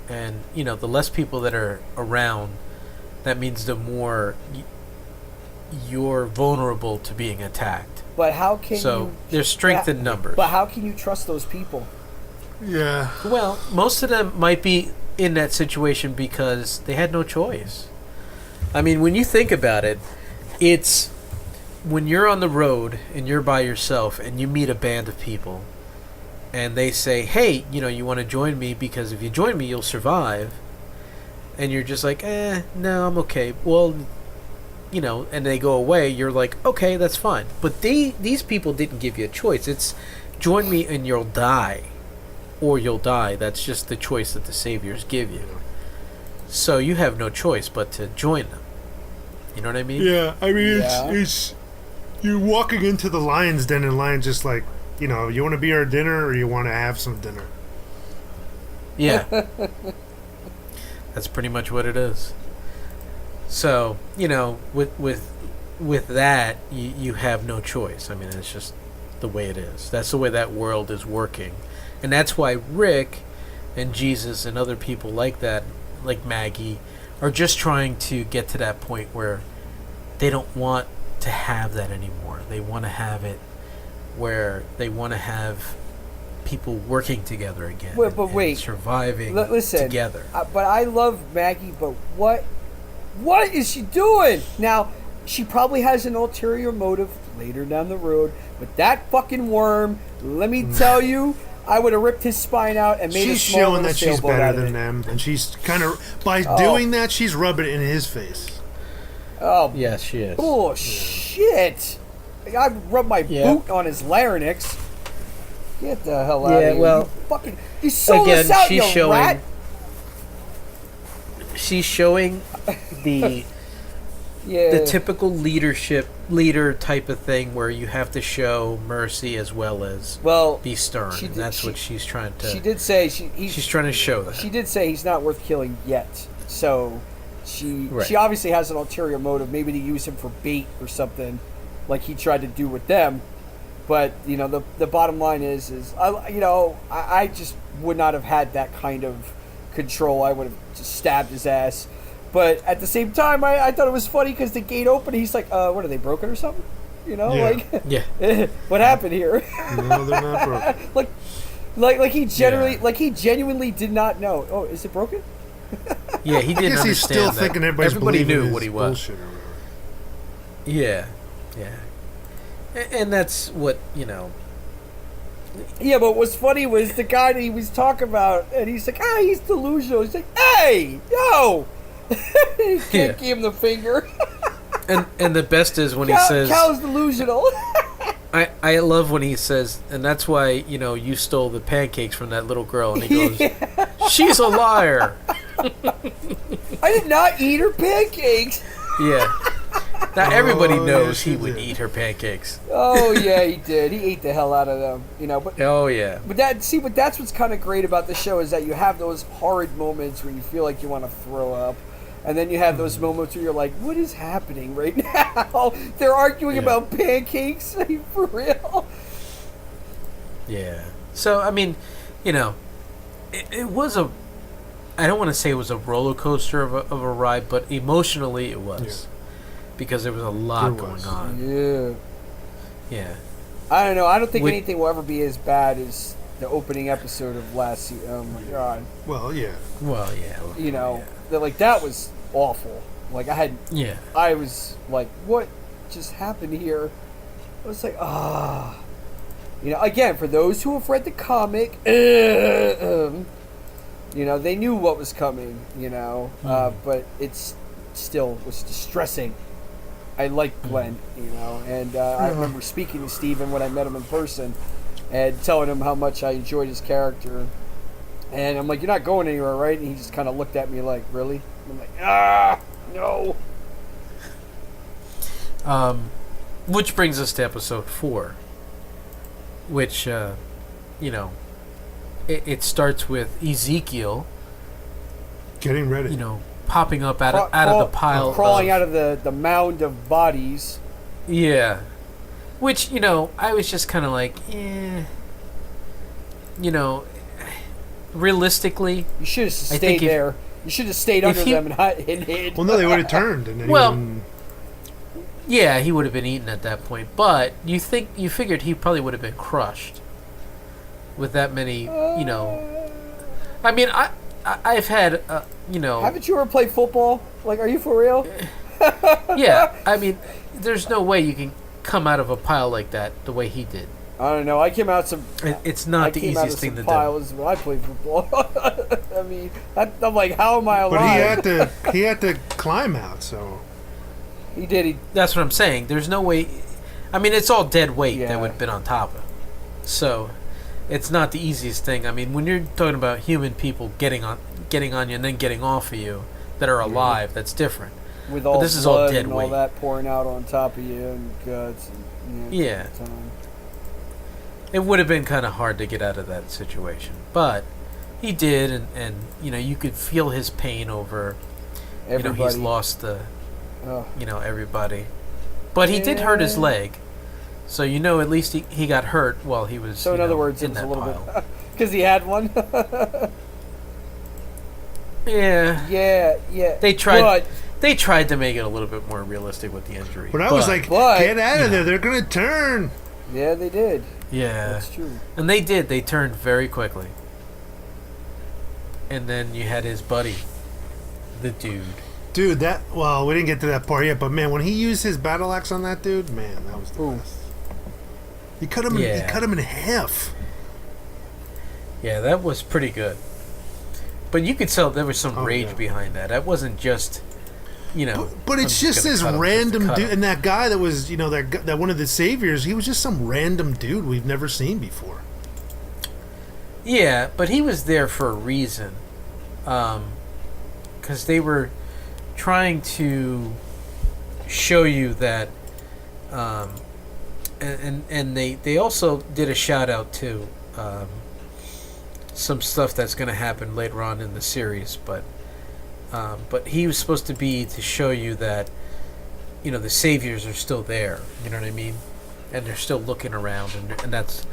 and you know, the less people that are around, that means the more you're vulnerable to being attacked. But how can there's strength in numbers. But how can you trust those people? Yeah. Well, most of them might be in that situation because they had no choice. I mean, when you think about it, it's when you're on the road and you're by yourself and you meet a band of people and they say, hey, you know, you want to join me because if you join me, you'll survive. And you're just like, no, I'm okay. Well, you know, and they go away, you're like, okay, that's fine. But these people didn't give you a choice. It's join me and you'll die. Or you'll die. That's just the choice that the saviors give you. So you have no choice but to join them. You know what I mean? Yeah, I mean, it's you're walking into the lion's den and the lion's just like, you know, you want to be our dinner or you want to have some dinner? Yeah. That's pretty much what it is. So, you know, with with that, you have no choice. I mean, it's just the way it is. That's the way that world is working. And that's why Rick and Jesus and other people like that, like Maggie, are just trying to get to that point where they don't want to have that anymore. They want to have it where they want to have people working together again. Wait. Surviving Listen, together. But I love Maggie, but what is she doing? Now, she probably has an ulterior motive later down the road, but that fucking worm, let me tell you, I would have ripped his spine out and made a She's small showing little that she's sailboat out better of than it. them, and she's kind of, by doing that, she's rubbing it in his face. Oh, Yes, she is. bullshit. I rubbed my boot on his larynx. Get the hell out of here. well, you sold us out, she's you showing rat. she's showing the the typical leader type of thing where you have to show mercy as well as be stern. And that's what she's trying to. She did say she's trying to show that. She did say he's not worth killing yet. So she obviously has an ulterior motive, maybe to use him for bait or something, like he tried to do with them. But the bottom line is I just would not have had that kind of control. I would have just stabbed his ass. But at the same time, I thought it was funny because the gate opened. He's like, "What are they broken or something?" What happened here? No, they're not broken. like he genuinely did not know. Oh, is it broken? Yeah, he didn't I guess he's understand still that. thinking everybody's Everybody believing knew what he was. bullshit or whatever. Yeah. And that's what Yeah, but what's funny was the guy that he was talking about, and he's like, he's delusional. He's like, hey, yo! He can't give him the finger. and the best is when he says, Cal's delusional. I love when he says, and that's why, you stole the pancakes from that little girl. And he goes, she's a liar. I did not eat her pancakes. Yeah. Now everybody knows yes, he he would did. eat her pancakes. Oh, yeah, he did. He ate the hell out of them. But Oh, yeah. But that's what's kind of great about the show is that you have those horrid moments where you feel like you want to throw up. And then you have those moments where you're like, what is happening right now? They're arguing about pancakes? Are you for real? Yeah. So, I mean, it was a... I don't want to say it was a roller coaster of a ride, but emotionally it was. Yeah. Because there was a lot going on. Yeah. Yeah. I don't know. I don't think anything will ever be as bad as the opening episode of last season. Oh, my God. Well, yeah. Well, yeah. That was awful. Yeah. I was like, what just happened here? I was like, again, for those who have read the comic, they knew what was coming, but it's still was distressing. I like Glenn, and I remember speaking to Steven when I met him in person and telling him how much I enjoyed his character. And I'm like, you're not going anywhere, right? And he just kind of looked at me like, really? I'm like, no. Which brings us to episode 4, which, it starts with Ezekiel Getting ready. popping up out of the pile. Crawling out of the mound of bodies. Yeah. Which, I was just kind of like, realistically... You should have stayed there. You should have stayed under them and hid. Well, no, they would have turned. And then yeah, he would have been eaten at that point. But you figured he probably would have been crushed with that many, I mean, I've had, Haven't you ever played football? Like, are you for real? Yeah, I mean, there's no way you can come out of a pile like that the way he did. I don't know. I came out some. It's not the easiest thing to do. Piles when I played football. I mean, I'm like, how am I alive? But he had to climb out. So he did. That's what I'm saying. There's no way. I mean, it's all dead weight that would have been on top of him. So it's not the easiest thing. I mean, when you're talking about human people getting on you and then getting off of you that are alive, that's different. With all this is blood all dead and weight. all that pouring out on top of you and guts. And, yeah. It would have been kind of hard to get out of that situation, but he did, and you could feel his pain over. Everybody. He's lost everybody. But he did hurt his leg. So at least he got hurt while he was. So in other words, it was a little bit because he had one. Yeah. Yeah. They tried. They tried to make it a little bit more realistic with the injury. But I was like, get out of there! They're gonna turn. Yeah, they did. Yeah, that's true. And they did. They turned very quickly. And then you had his buddy, the dude. Dude, we didn't get to that part yet, but man, when he used his battle axe on that dude, man, that was the best. He cut him. He cut him in half. Yeah, that was pretty good. But you could tell there was some rage behind that. That wasn't just, But it's just this random dude, and that guy that was, that one of the saviors. He was just some random dude we've never seen before. Yeah, but he was there for a reason, because they were trying to show you that. And they also did a shout out to some stuff that's going to happen later on in the series, but he was supposed to be to show you that the saviors are still there. You know what I mean? And they're still looking around, and that's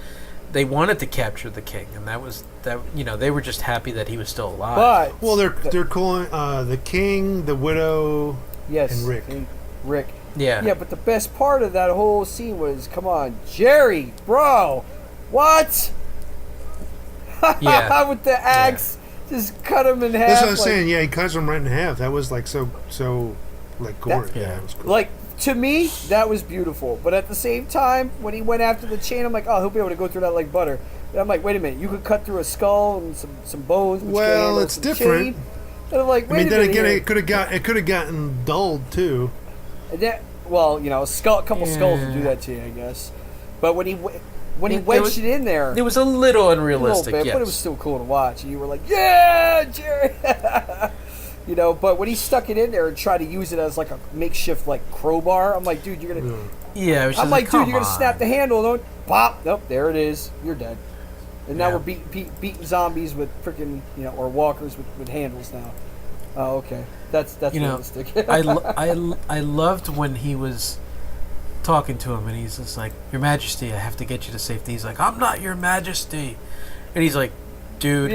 they wanted to capture the king, and that was that. They were just happy that he was still alive. But they're calling the king, the widow, and Rick. Rick. Yeah. Yeah, but the best part of that whole scene was, come on, Jerry, bro, what? Yeah. With the axe, just cut him in half. That's what I'm saying. Yeah, he cuts him right in half. That was like so gory. Yeah, it was cool. Like, to me, that was beautiful. But at the same time, when he went after the chain, I'm like, oh, he'll be able to go through that like butter. And I'm like, wait a minute, you could cut through a skull and some bones. Well, it's different. Chain. And I'm like, wait a minute. Then again, here. it could have gotten dulled too. And that, a couple skulls would do that to you, I guess. But when he wedged it in there, it was a little unrealistic, a little bit, yes. but it was still cool to watch. And you were like, yeah, Jerry. But when he stuck it in there and tried to use it as like a makeshift like crowbar, I'm like, dude, you're gonna. Yeah, I'm like, dude, you're gonna snap the handle. Don't pop. Nope, there it is. You're dead. And now we're beating zombies with freaking or walkers with handles now. Oh, okay. That's realistic. I loved when he was talking to him, and he's just like, Your Majesty, I have to get you to safety. He's like, I'm not Your Majesty. And he's like, dude,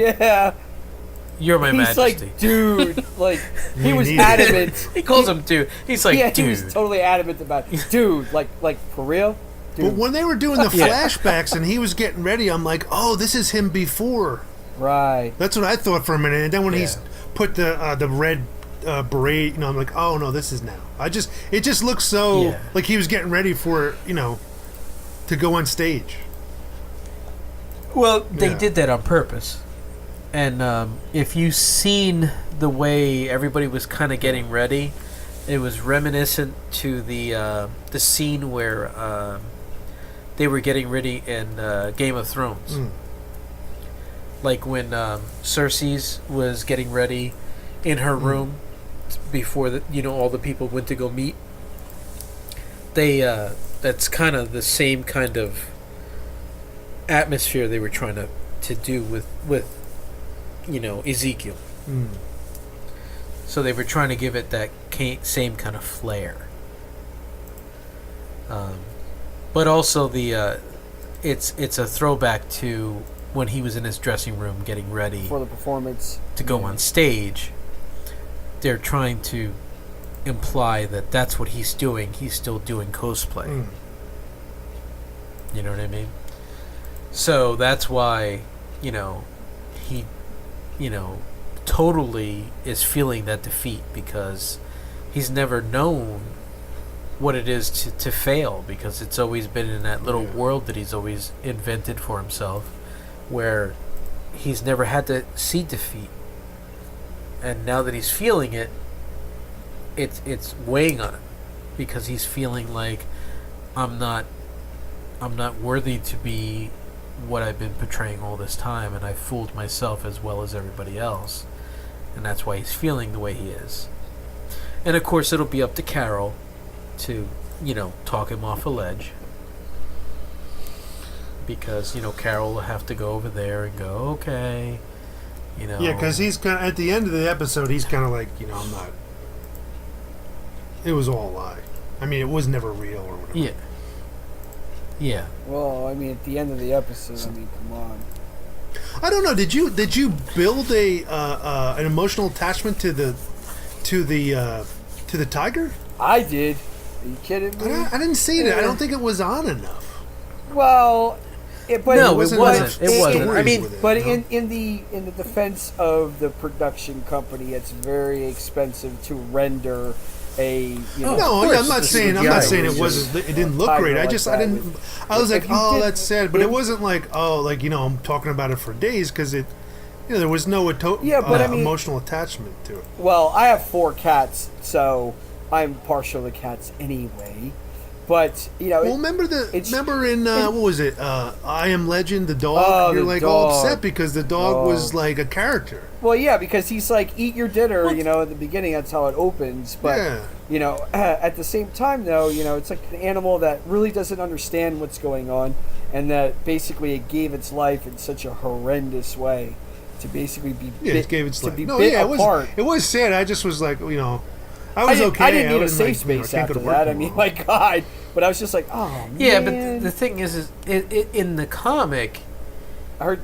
you're my Majesty. He's like, dude, like, he was adamant. He calls him dude. He's like, dude. He was totally adamant about it. Dude, like for real? Dude. But when they were doing the flashbacks and he was getting ready, I'm like, oh, this is him before. Right. That's what I thought for a minute. And then when he's put the red beret, I'm like, oh no, this is now. It just looks so like he was getting ready for to go on stage. Well, they did that on purpose, and if you've seen the way everybody was kind of getting ready, it was reminiscent to the scene where they were getting ready in Game of Thrones. Like when Cersei's was getting ready in her room before all the people went to go meet. That's kind of the same kind of atmosphere they were trying to do with Ezekiel. So they were trying to give it that same kind of flair. But also it's a throwback to when he was in his dressing room getting ready for the performance to go on stage. They're trying to imply that that's what he's doing. He's still doing cosplay. You know what I mean? So that's why, he, totally is feeling that defeat, because he's never known what it is to fail, because it's always been in that little world that he's always invented for himself, where he's never had to see defeat. And now that he's feeling it, it's weighing on him, because he's feeling like I'm not worthy to be what I've been portraying all this time, and I fooled myself as well as everybody else, and that's why he's feeling the way he is. And of course, it'll be up to Carol to talk him off a ledge, because Carol will have to go over there and go, okay. Yeah, because he's kind of, at the end of the episode, he's kind of like, I'm not. It was all a lie. I mean, it was never real or whatever. Yeah. Yeah. Well, I mean, at the end of the episode, I mean, come on. I don't know. Did you build an emotional attachment to the tiger? I did. Are you kidding me? I didn't see it. I don't think it was on enough. Well, but No, it it wasn't. wasn't. It wasn't. I mean, But in the defense of the production company, it's very expensive to render a No, I'm not saying it wasn't. It didn't look great. I didn't. I was like, oh, that's sad, but it wasn't like, I'm talking about it for days because it, there was no emotional attachment to it. Well, I have 4 cats, so I'm partial to cats anyway. But remember in what was it? I Am Legend, the dog. Oh, You're the like dog. all upset because the dog was like a character. Well, yeah, because he's like, eat your dinner. At the beginning, that's how it opens. But at the same time, though, it's like an animal that really doesn't understand what's going on, and that basically it gave its life in such a horrendous way to basically be it gave its life. bit apart. It was sad. I just was like, I was okay. I didn't need a safe space after that. I mean, my God. But I was just like, oh, man. Yeah, but the thing is in the comic... I heard...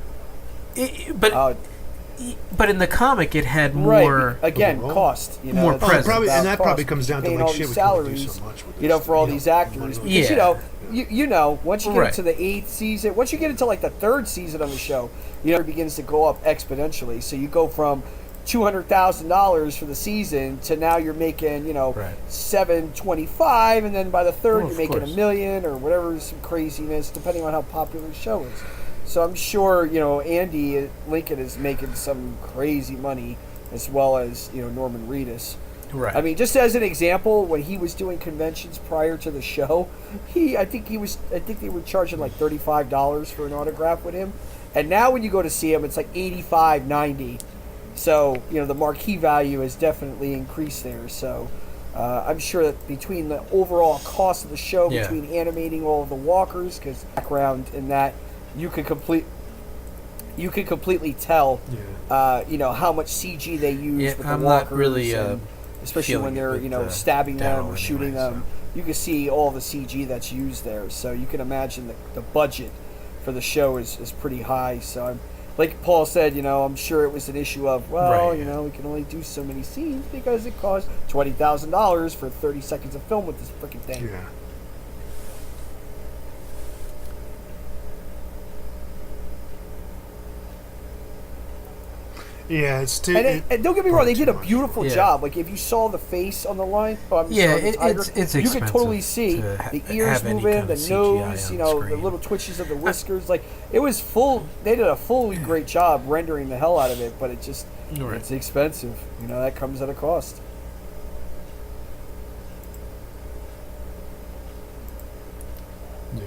But in the comic, it had more... Right. Again, cost. More presence. Probably comes down to, like, shit, we can only do so much with this, for all these actors. Because, once you get into the 8th season, once you get into, like, the 3rd season of the show, it begins to go up exponentially. So you go from $200,000 for the season to now you're making $725, and then by the 3rd you're making $1 million or whatever, some craziness depending on how popular the show is. So I'm sure Andy Lincoln is making some crazy money, as well as Norman Reedus. Right. I mean, just as an example, when he was doing conventions prior to the show, I think they were charging like $35 for an autograph with him, and now when you go to see him, it's like $85, $90. So, the marquee value has definitely increased there. So, I'm sure that between the overall cost of the show, between animating all of the walkers, because background in that, you could completely tell, how much CG they use with the walkers. Not really, especially when they're, stabbing them or shooting them. You can see all the CG that's used there. So, you can imagine the budget for the show is pretty high. So, like Paul said, I'm sure it was an issue of, we can only do so many scenes because it costs $20,000 for 30 seconds of film with this freaking thing. Yeah. Yeah, it's too. And don't get me wrong, they did a beautiful job. Like if you saw the face on the line, it's you could totally see the ears moving, the nose, the little twitches of the whiskers. Like it was full. They did a fully great job rendering the hell out of it, but it just it's expensive. That comes at a cost. Yeah.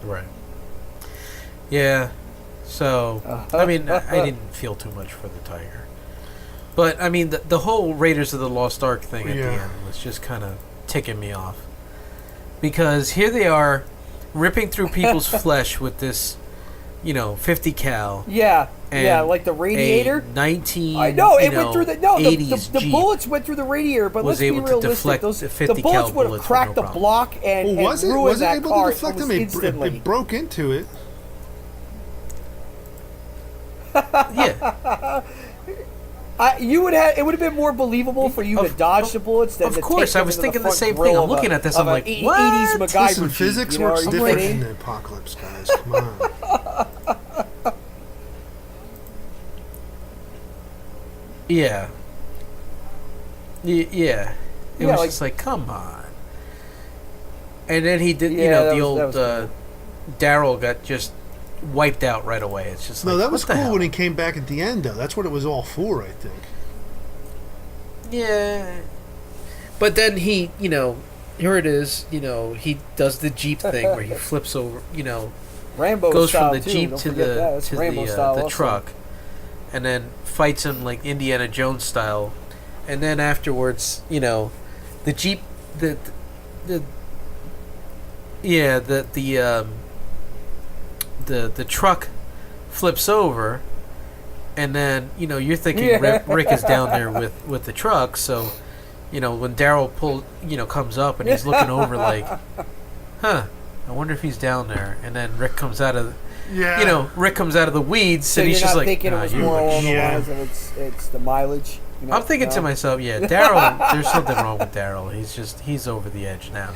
Right. Yeah. So, I mean, I didn't feel too much for the tiger. But, I mean, the whole Raiders of the Lost Ark thing at the end was just kind of ticking me off. Because here they are, ripping through people's flesh with this, 50 cal. Yeah, like the radiator. 19, I know, it went through the 80s the bullets went through the radiator, but let's be realistic. The bullets would have cracked the block and ruined that car instantly. It broke into it. Yeah. It would have been more believable for you to dodge the bullets than of to course, take I was thinking the same thing. I'm looking at this, I'm like, what? 80s MacGyver Listen, physics Jeep, works different in the apocalypse, guys. Come on. Yeah. Yeah. It was just like, come on. And then he did, the old Daryl got just wiped out right away. It's just that was cool when he came back at the end, though. That's what it was all for, I think. Yeah. But then he, here it is, he does the Jeep thing where he flips over, Rambo goes style from the too. Jeep Don't to forget the truck, and then fights him like Indiana Jones style, and then afterwards, the Jeep, the truck flips over, and then you're thinking Rick is down there with the truck, so when Daryl comes up and he's looking over like, huh, I wonder if he's down there. And then Rick comes out of, Rick comes out of the weeds, So and he's you're just not like, thinking it was more along the Yeah. lines of it's the mileage. I'm thinking to myself, yeah, Daryl. There's something wrong with Daryl. He's over the edge now.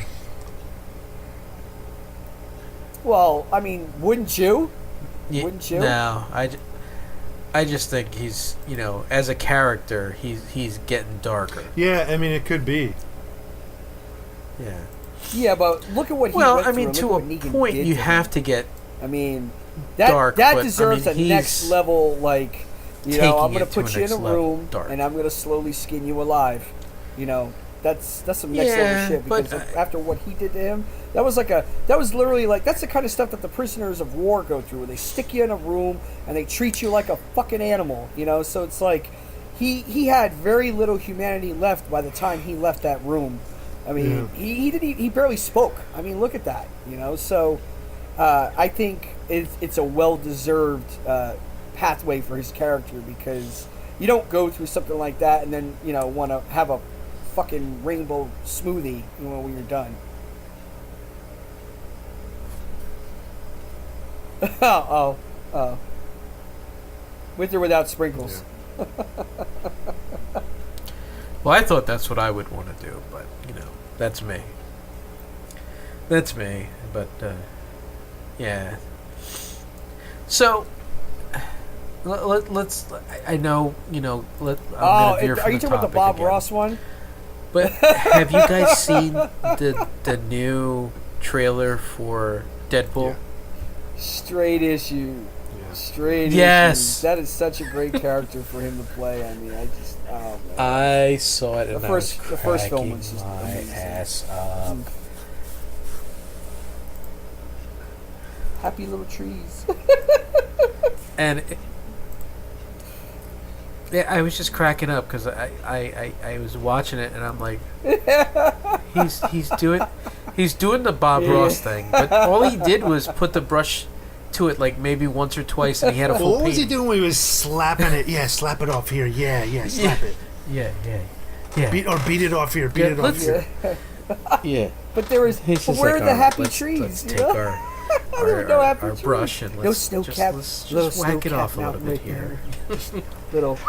Well, I mean, wouldn't you? Yeah, Wouldn't you? No, I just think he's, as a character, he's getting darker. Yeah, I mean, it could be. Yeah. Yeah, but look at what he Well, went I through mean, and to look a what Negan point, did you to have him. to get. I mean, that dark, that but, deserves I mean, a next he's level. Like, I'm taking going to it to put a you in a next level, room dark. and I'm going to slowly skin you alive. That's some next level shit. but, Because after what he did to him, that was literally like that's the kind of stuff that the prisoners of war go through. Where they stick you in a room and they treat you like a fucking animal. So it's like he had very little humanity left by the time he left that room. I mean, he barely spoke. I mean, look at that. So I think it's a well-deserved pathway for his character, because you don't go through something like that and then want to have a fucking rainbow smoothie when you're done. oh, with or without sprinkles. Yeah. Well, I thought that's what I would want to do, but that's me. That's me, but yeah. So let's. I know I'm gonna veer from are you the talking about the topic Bob again. Ross one? But have you guys seen the new trailer for Deadpool? Yeah. Straight issue. Yeah. Straight Yes. issues. That is such a great character for him to play. I mean, man. I saw it. And The I was first film cracking was just my amazing. ass up. Happy little trees. And I was just cracking up because I was watching it and I'm like, he's doing the Bob Ross thing, but all he did was put the brush to it like maybe once or twice, and he had a full What was he painting. doing when he was slapping it? Yeah, slap it off here. Yeah, slap it. Yeah. Beat it off here. Beat it off here. Yeah. But there was. He's But just where like, are the "All right, happy let's trees? take our There were no happy our trees. brush and No let's snow just, cap. let's Little just whack it snow off a cap little mountain bit right here. there. Little.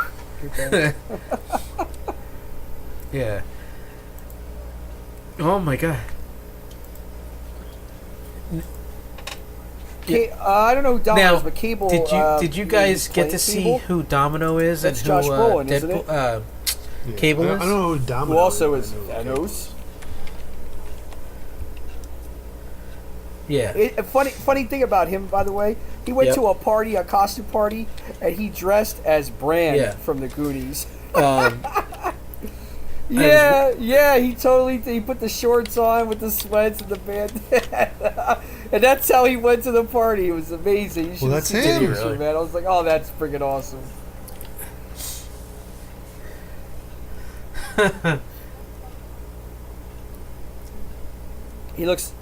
Yeah. Oh my god. I don't know who Domino Now, is, but Cable. did you guys get to see Cable? who Domino is That's and Josh who Brolin, isn't it? Yeah. Cable I is? don't know who Domino Who also is. is but I know who Thanos. Yeah. Funny thing about him, by the way, he went Yep. to a costume party, and he dressed as Bran Yeah. from the Goonies. Yeah, He put the shorts on with the sweats and the bandana, and that's how he went to the party. It was amazing. You should Well, have that's seen him. the picture, Really? man. I was like, oh, that's freaking awesome. He looks.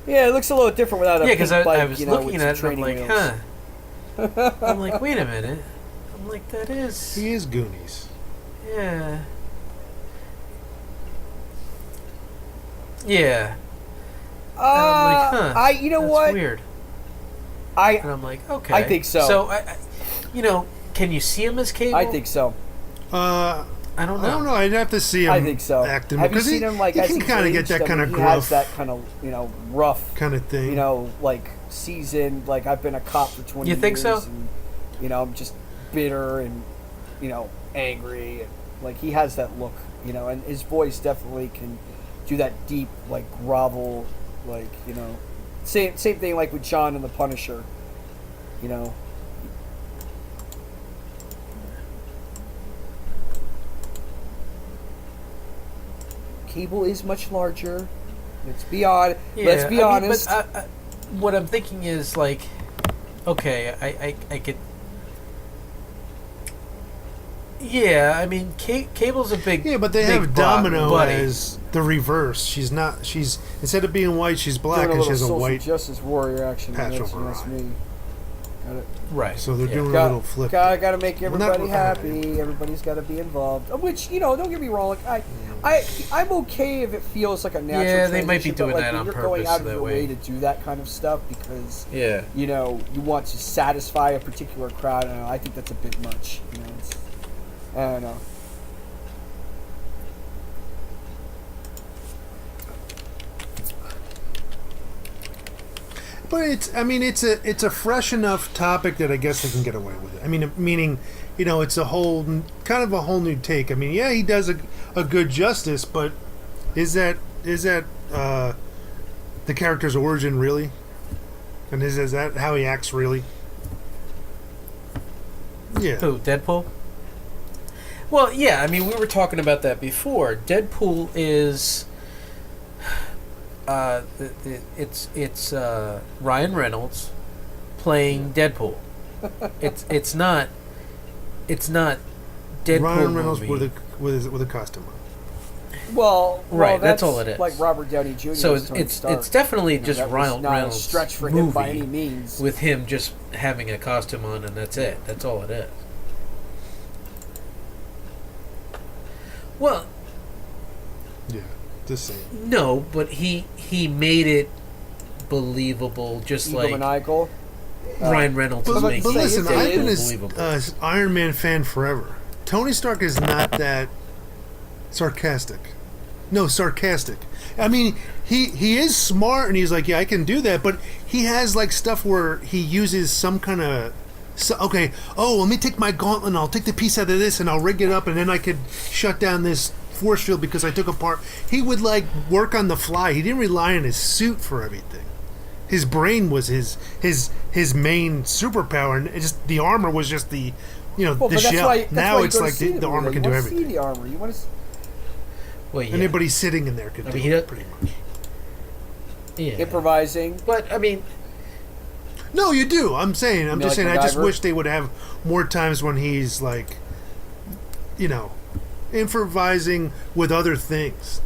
Yeah, it looks a little different without a yeah, because pink bike, I was with looking some at it and I'm training like, wheels. huh. I'm like, wait a minute. I'm like, that is. He is Goonies. Yeah. Yeah. And I'm like, huh. You know that's what? Weird. I And I'm like, okay. I think so. So, can you see him as Cable? I think so. I don't know. I don't know. I'd have to see him. I think so. Acting Have you because seen him like he as can he's kind of get aged? that I kind mean, of he has gruff that kind of rough, kind of thing. like seasoned. Like I've been a cop for 20 You think years. so? And, I'm just bitter and angry. And, like he has that look. And his voice definitely can do that deep like grovel, like same thing like with John and the Punisher. Cable is much larger. Let's be honest. But, what I'm thinking is like, okay, I could. Yeah, I mean, Cable's a big. Yeah, but they big have Domino buddy. as the reverse. She's not. She's instead of being white, she's black, Doing and she has a social white justice warrior action. patch That's over her eye. me. Got it. Right. So they're yeah. doing a little flip. Got to make Well, not- everybody happy. Everybody's got to be involved. Which don't get me wrong. Like I'm okay if it feels like a natural. Yeah, they might be transition, doing but, like, that when on you're purpose going out so of that your way. way to do that kind of stuff because Yeah. you know you want to satisfy a particular crowd. I don't know. I think that's a bit much. You know, I don't know. But it's a fresh enough topic that I guess they can get away with it. I mean, meaning, it's a whole kind of a whole new take. I mean, yeah, he does a good justice, but is that the character's origin really? And is that how he acts really? Yeah. Who, Deadpool? Well, yeah, I mean, we were talking about that before. Deadpool is... it's Ryan Reynolds playing Deadpool. It's not Deadpool Ryan Reynolds movie. with a costume on. Well, Right, that's all it is. Like Robert Downey Jr. So as Tony Stark. it's definitely You know, just that was Ryan not a Reynolds stretch for movie him by any means. with him just having a costume on, and that's it. That's all it is. Well, Yeah, just saying. no, but he made it believable, just like Egomaniacal. Ryan Reynolds is But making listen, it I've been believable. a Iron Man fan forever. Tony Stark is not that sarcastic. No, sarcastic. I mean, he is smart, and he's like, yeah, I can do that. But he has like stuff where he uses some kind of, okay, let me take my gauntlet, and I'll take the piece out of this, and I'll rig it up, and then I could shut down this force field because I took apart. He would like work on the fly. He didn't rely on his suit for everything. His brain was his main superpower, and the armor was just the Well, the but that's shell. why, that's Now why you it's go to like see the armor movie. can You do want to see everything. the armor. You want to. Well, yeah. Anybody sitting in there could I do mean, it, pretty much. Yeah. Improvising. But I mean, No, you do. I'm just like saying. I just MacGyver? wish they would have more times when he's like, improvising with other things.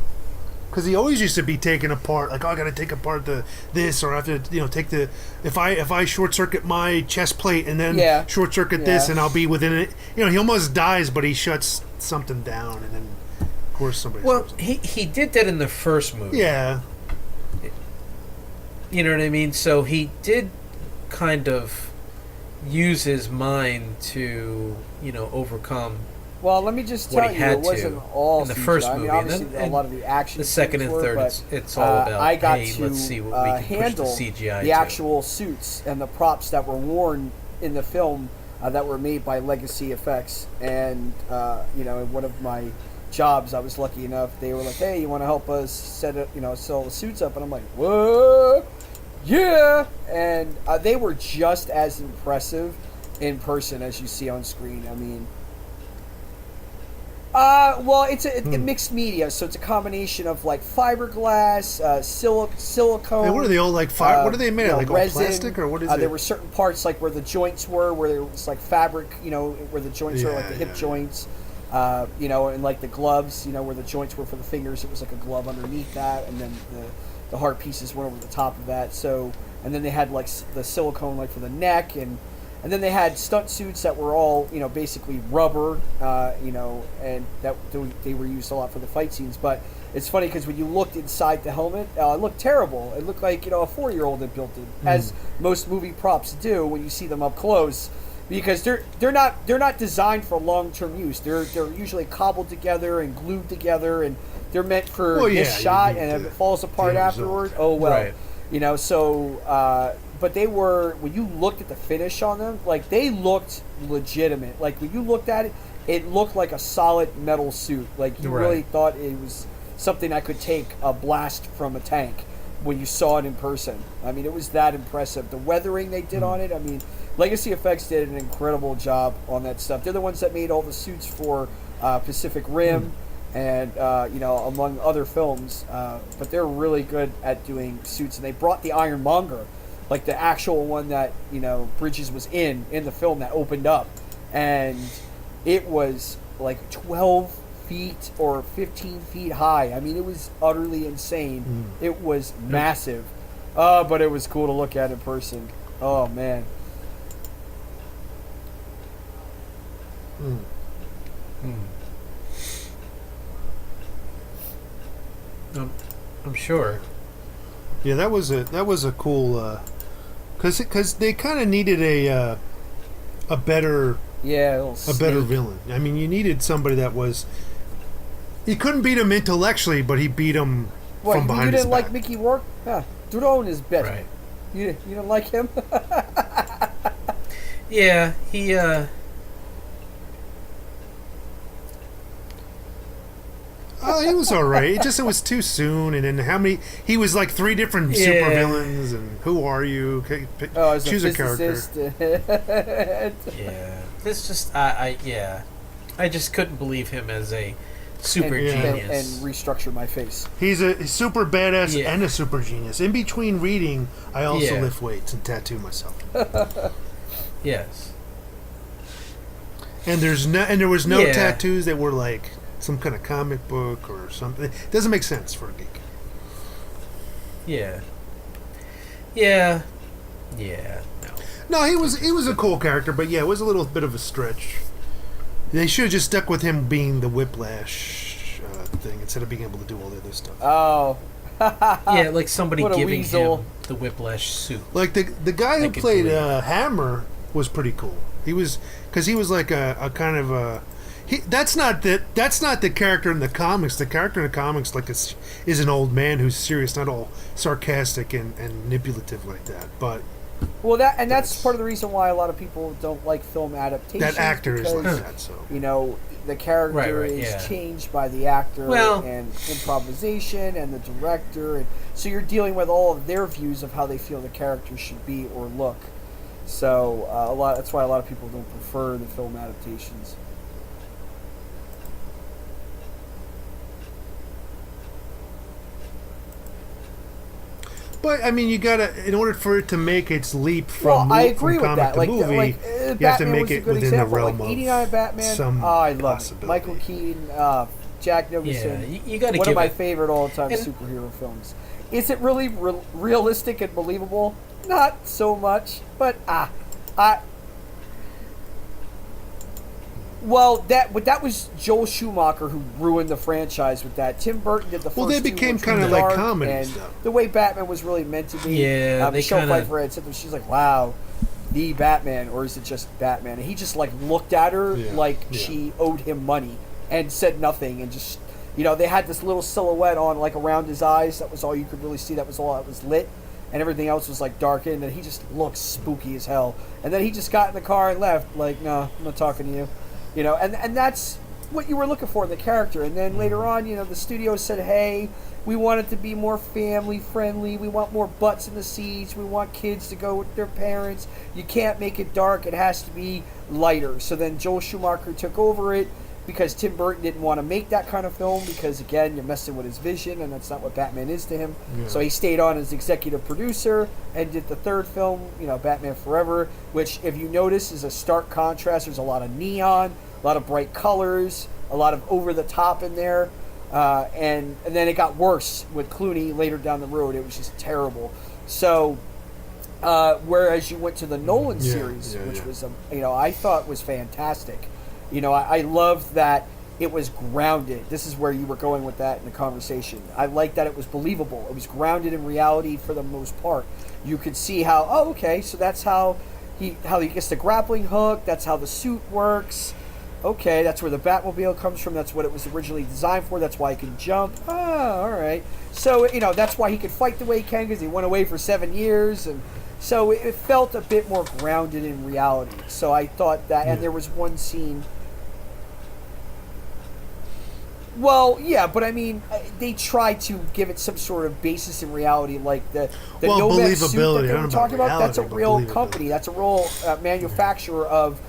Because he always used to be taken apart. Like, I got to take apart this, or I have to, take the. If I short circuit my chest plate and then short circuit this, and I'll be within it. He almost dies, but he shuts something down, and then of course somebody. well, shows up. he did that in the first movie. Yeah. You know what I mean? So he did kind of use his mind to, overcome Well, let me just what tell he you, had it wasn't to all in the CGI. first I mean, movie. And obviously, then- a lot of the action. the second scenes and were, third, but, it's all about, I got hey, to let's see what we can push the handle CGI the to. actual suits and the props that were worn in the film that were made by Legacy Effects. And, in one of my jobs, I was lucky enough, they were like, hey, you want to help us set it, sell the suits up? And I'm like, what? Yeah! And they were just as impressive in person as you see on screen. I mean, well, it's a mixed media, so it's a combination of like fiberglass, silicone. And what are they all like? What are they made of? Like resin. all plastic, or what is it? There were certain parts like where the joints were, where there was like fabric, where the joints were like the hip joints, and like the gloves, where the joints were for the fingers. It was like a glove underneath that, and then the heart pieces went over the top of that. So, and then they had like the silicone like for the neck, and then they had stunt suits that were all basically rubber, and that they were used a lot for the fight scenes. But it's funny because when you looked inside the helmet, it looked terrible. It looked like a 4-year-old had built it, as most movie props do when you see them up close. Because they're not designed for long-term use. They're usually cobbled together and glued together, and they're meant for this shot, and if it falls apart afterward, oh well. Right. But they were, when you looked at the finish on them, like they looked legitimate. Like when you looked at it, it looked like a solid metal suit. Like you really thought it was something that could take a blast from a tank when you saw it in person. I mean, it was that impressive. The weathering they did on it, I mean, Legacy Effects did an incredible job on that stuff. They're the ones that made all the suits for Pacific Rim and, among other films. But they're really good at doing suits. And they brought the Ironmonger, like the actual one that, Bridges was in the film that opened up. And it was like 12 feet or 15 feet high. I mean, it was utterly insane. It was massive. But it was cool to look at in person. Oh, man. I'm sure. Yeah, that was a cool because they kind of needed a better villain. I mean, you needed somebody that was. He couldn't beat him intellectually, but he beat him from behind you his didn't back. like Mickey Rourke? Huh. Drone is better. Right. You don't like him? Yeah, he. He was all right. It was too soon, and then how many? He was like 3 different supervillains, and who are you? Choose a character. Yeah, this just I just couldn't believe him as a super genius and restructure my face. He's a super badass and a super genius. In between reading, I also lift weights and tattoo myself. Yes. And there was no tattoos that were like some kind of comic book or something. It doesn't make sense for a geek. Yeah. Yeah. Yeah. No, he was a cool character, but it was a little bit of a stretch. They should have just stuck with him being the Whiplash thing instead of being able to do all the other stuff. Oh. Yeah, like somebody giving weasel. him the Whiplash suit. Like the guy who played Hammer was pretty cool. He was like a kind of a. That's not the character in the comics. The character in the comics is an old man who's serious, not all sarcastic and manipulative like that. But that's part of the reason why a lot of people don't like film adaptations. That actor because, is like that. So the character is changed by the actor and improvisation and the director, and so you're dealing with all of their views of how they feel the character should be or look. So that's why a lot of people don't prefer the film adaptations. But I mean, you gotta, in order for it to make its leap from I agree with comic that. to movie, you have to make it within the realm of Eating Eye Batman. some I love possibility. it. Michael Keaton, Jack Nicholson. Yeah, you got to one give of my it. favorite all-time superhero films. Is it really realistic and believable? Not so much, but well, that was Joel Schumacher who ruined the franchise with that. Tim Burton did the first they became kind of like comedies, and though. the way Batman was really meant to be. Yeah, they Michelle kinda... Pfeiffer had said that she's like, "Wow, the Batman," or is it just Batman? And he just like looked at her she owed him money and said nothing, and just they had this little silhouette on like around his eyes. That was all you could really see. That was all that was lit. And everything else was like darkened, and he just looked spooky as hell. And then he just got in the car and left, like, "No, I'm not talking to you." And that's what you were looking for in the character. And then later on, the studio said, "Hey, we want it to be more family friendly. We want more butts in the seats. We want kids to go with their parents. You can't make it dark. It has to be lighter." So then Joel Schumacher took over it because Tim Burton didn't want to make that kind of film because, again, you're messing with his vision, and that's not what Batman is to him. Yeah. So he stayed on as executive producer and did the third film, Batman Forever, which, if you notice, is a stark contrast. There's a lot of neon, a lot of bright colors, a lot of over-the-top in there. And then it got worse with Clooney later down the road. It was just terrible. So whereas you went to the Nolan series, which was, I thought was fantastic. I loved that it was grounded. This is where you were going with that in the conversation. I liked that it was believable. It was grounded in reality for the most part. You could see how, so that's how he gets the grappling hook. That's how the suit works. Okay, that's where the Batmobile comes from. That's what it was originally designed for. That's why he can jump. All right. So, that's why he could fight the way he can because he went away for 7 years. And so it felt a bit more grounded in reality. So I thought that, and there was one scene. Well, yeah, but I mean, they tried to give it some sort of basis in reality, like the Nomad suit that they were talking about. That's a real company. That's a real manufacturer of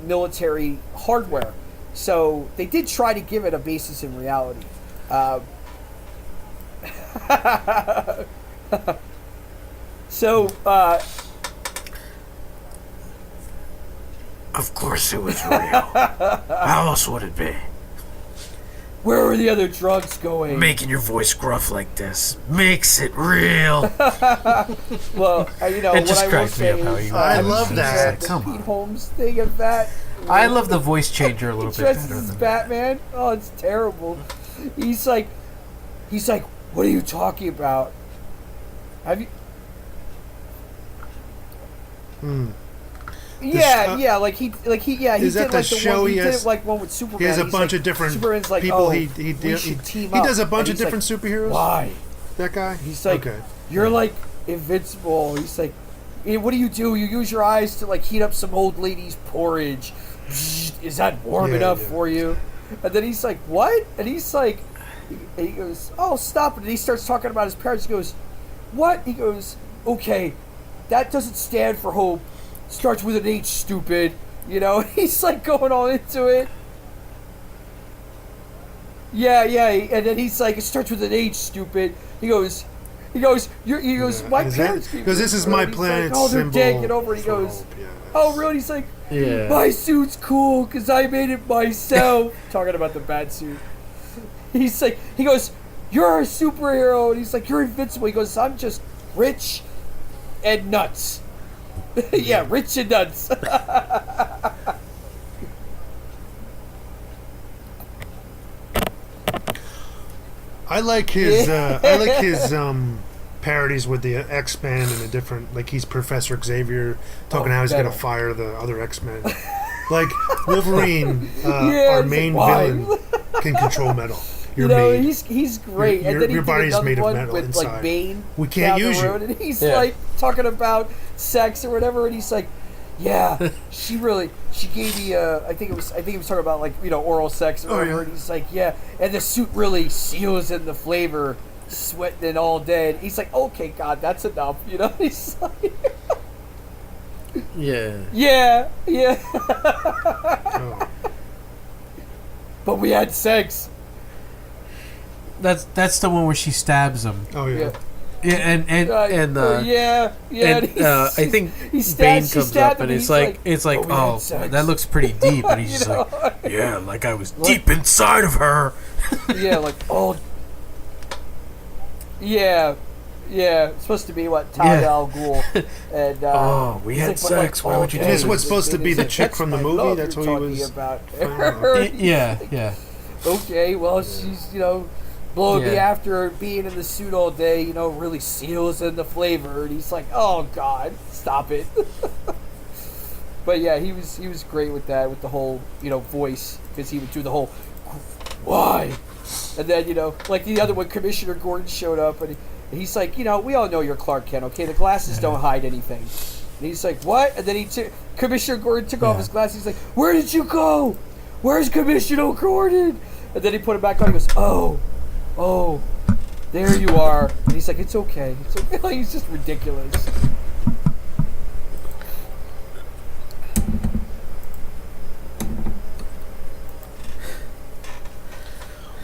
military hardware. So they did try to give it a basis in reality. Of course it was real. How else would it be? Where are the other drugs going? Making your voice gruff like this makes it real. Well, what I will say is, I love that. The Pete Holmes thing of that. I love the voice changer a little bit better than than Batman. Oh, it's terrible. He's like, what are you talking about? Have you? Yeah, like he is did that like the the show one he he has? did like one with Superman. He has a He's bunch like, of different Superman's like, people. oh, He we should team he up. does a bunch And of he's different like, superheroes. Why? That guy. He's like, okay. you're like invincible. He's like, what do? You use your eyes to like heat up some old lady's porridge. Is that warm enough for you? And then he's like, what? And he's like, he goes, oh, stop it. And he starts talking about his parents. He goes, what? He goes, okay, that doesn't stand for hope. Starts with an H, stupid. You know, he's like going all into it. Yeah, and then he's like, it starts with an H, stupid. He goes, my parents. Because this is my planet's like, oh, they're symbol. dead. Get over it. He goes, hope, oh, really? He's like, my suit's cool because I made it myself. Talking about the bat suit. He's like, he goes, you're a superhero. And he's like, you're invincible. He goes, I'm just rich and nuts. Yeah, rich and nuts. I like his parodies with the X-Men and a different, like he's Professor Xavier talking how he's going to fire the other X-Men. Like Wolverine, our main villain, can control metal. He's great. And then your body's made of one metal with inside. like Bane. We can't down use the you. road, and he's like talking about sex or whatever, and he's like, yeah, she gave me I think he was talking about like, you know, oral sex or whatever, and he's like, yeah, and the suit really seals in the flavor, sweating all day. And he's like, okay, God, that's enough, you know. He's like, yeah. Oh. But we had sex. That's the one where she stabs him. Oh yeah. Yeah, and I think Bane comes up and it's like, oh, that looks pretty deep, and he's just like, yeah, like I was deep inside of her. Yeah, like, oh, yeah, it's supposed to be what, Talia al Ghul, and we had sex. Why would you do this? Is what's supposed to be the chick from the movie? That's what he was about. Yeah. Okay, well, she's, you know, blowing me after being in the suit all day, you know, really seals in the flavor, and he's like, oh God, stop it. But yeah, he was great with that, with the whole, you know, voice, because he would do the whole why, and then, you know, like the other one, Commissioner Gordon showed up, and he's like, you know, we all know you're Clark Kent, okay, the glasses don't hide anything. And he's like, what? And then Commissioner Gordon took off his glasses. He's like, where did you go? Where's Commissioner Gordon? And then he put it back on. He goes, oh, there you are. And he's like, it's okay. Like, he's just ridiculous.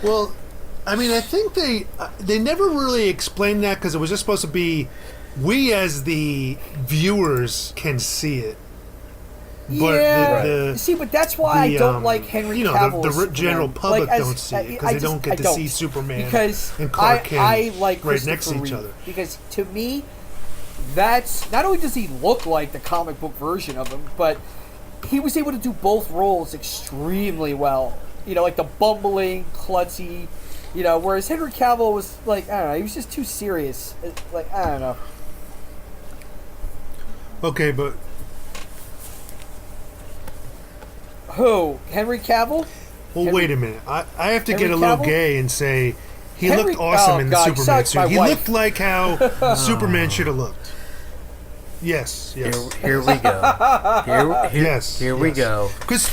Well, I mean, I think they never really explained that, because it was just supposed to be we as the viewers can see it. But see, but that's why I don't like Henry Cavill. The general public don't see it, because they don't get to see Superman and Clark Kent I like right next to each Reeve, other. because to me, that's not only does he look like the comic book version of him, but he was able to do both roles extremely well. You know, like the bumbling, klutzy, you know, whereas Henry Cavill was like, I don't know, he was just too serious. Like, I don't know. Okay, but Who? Henry Cavill? Well, wait a minute. I have to Henry get a little Cavill? gay and say he looked awesome in the Superman suit. He looked like how Superman should have looked. Yes. Here we go. Here we go. Because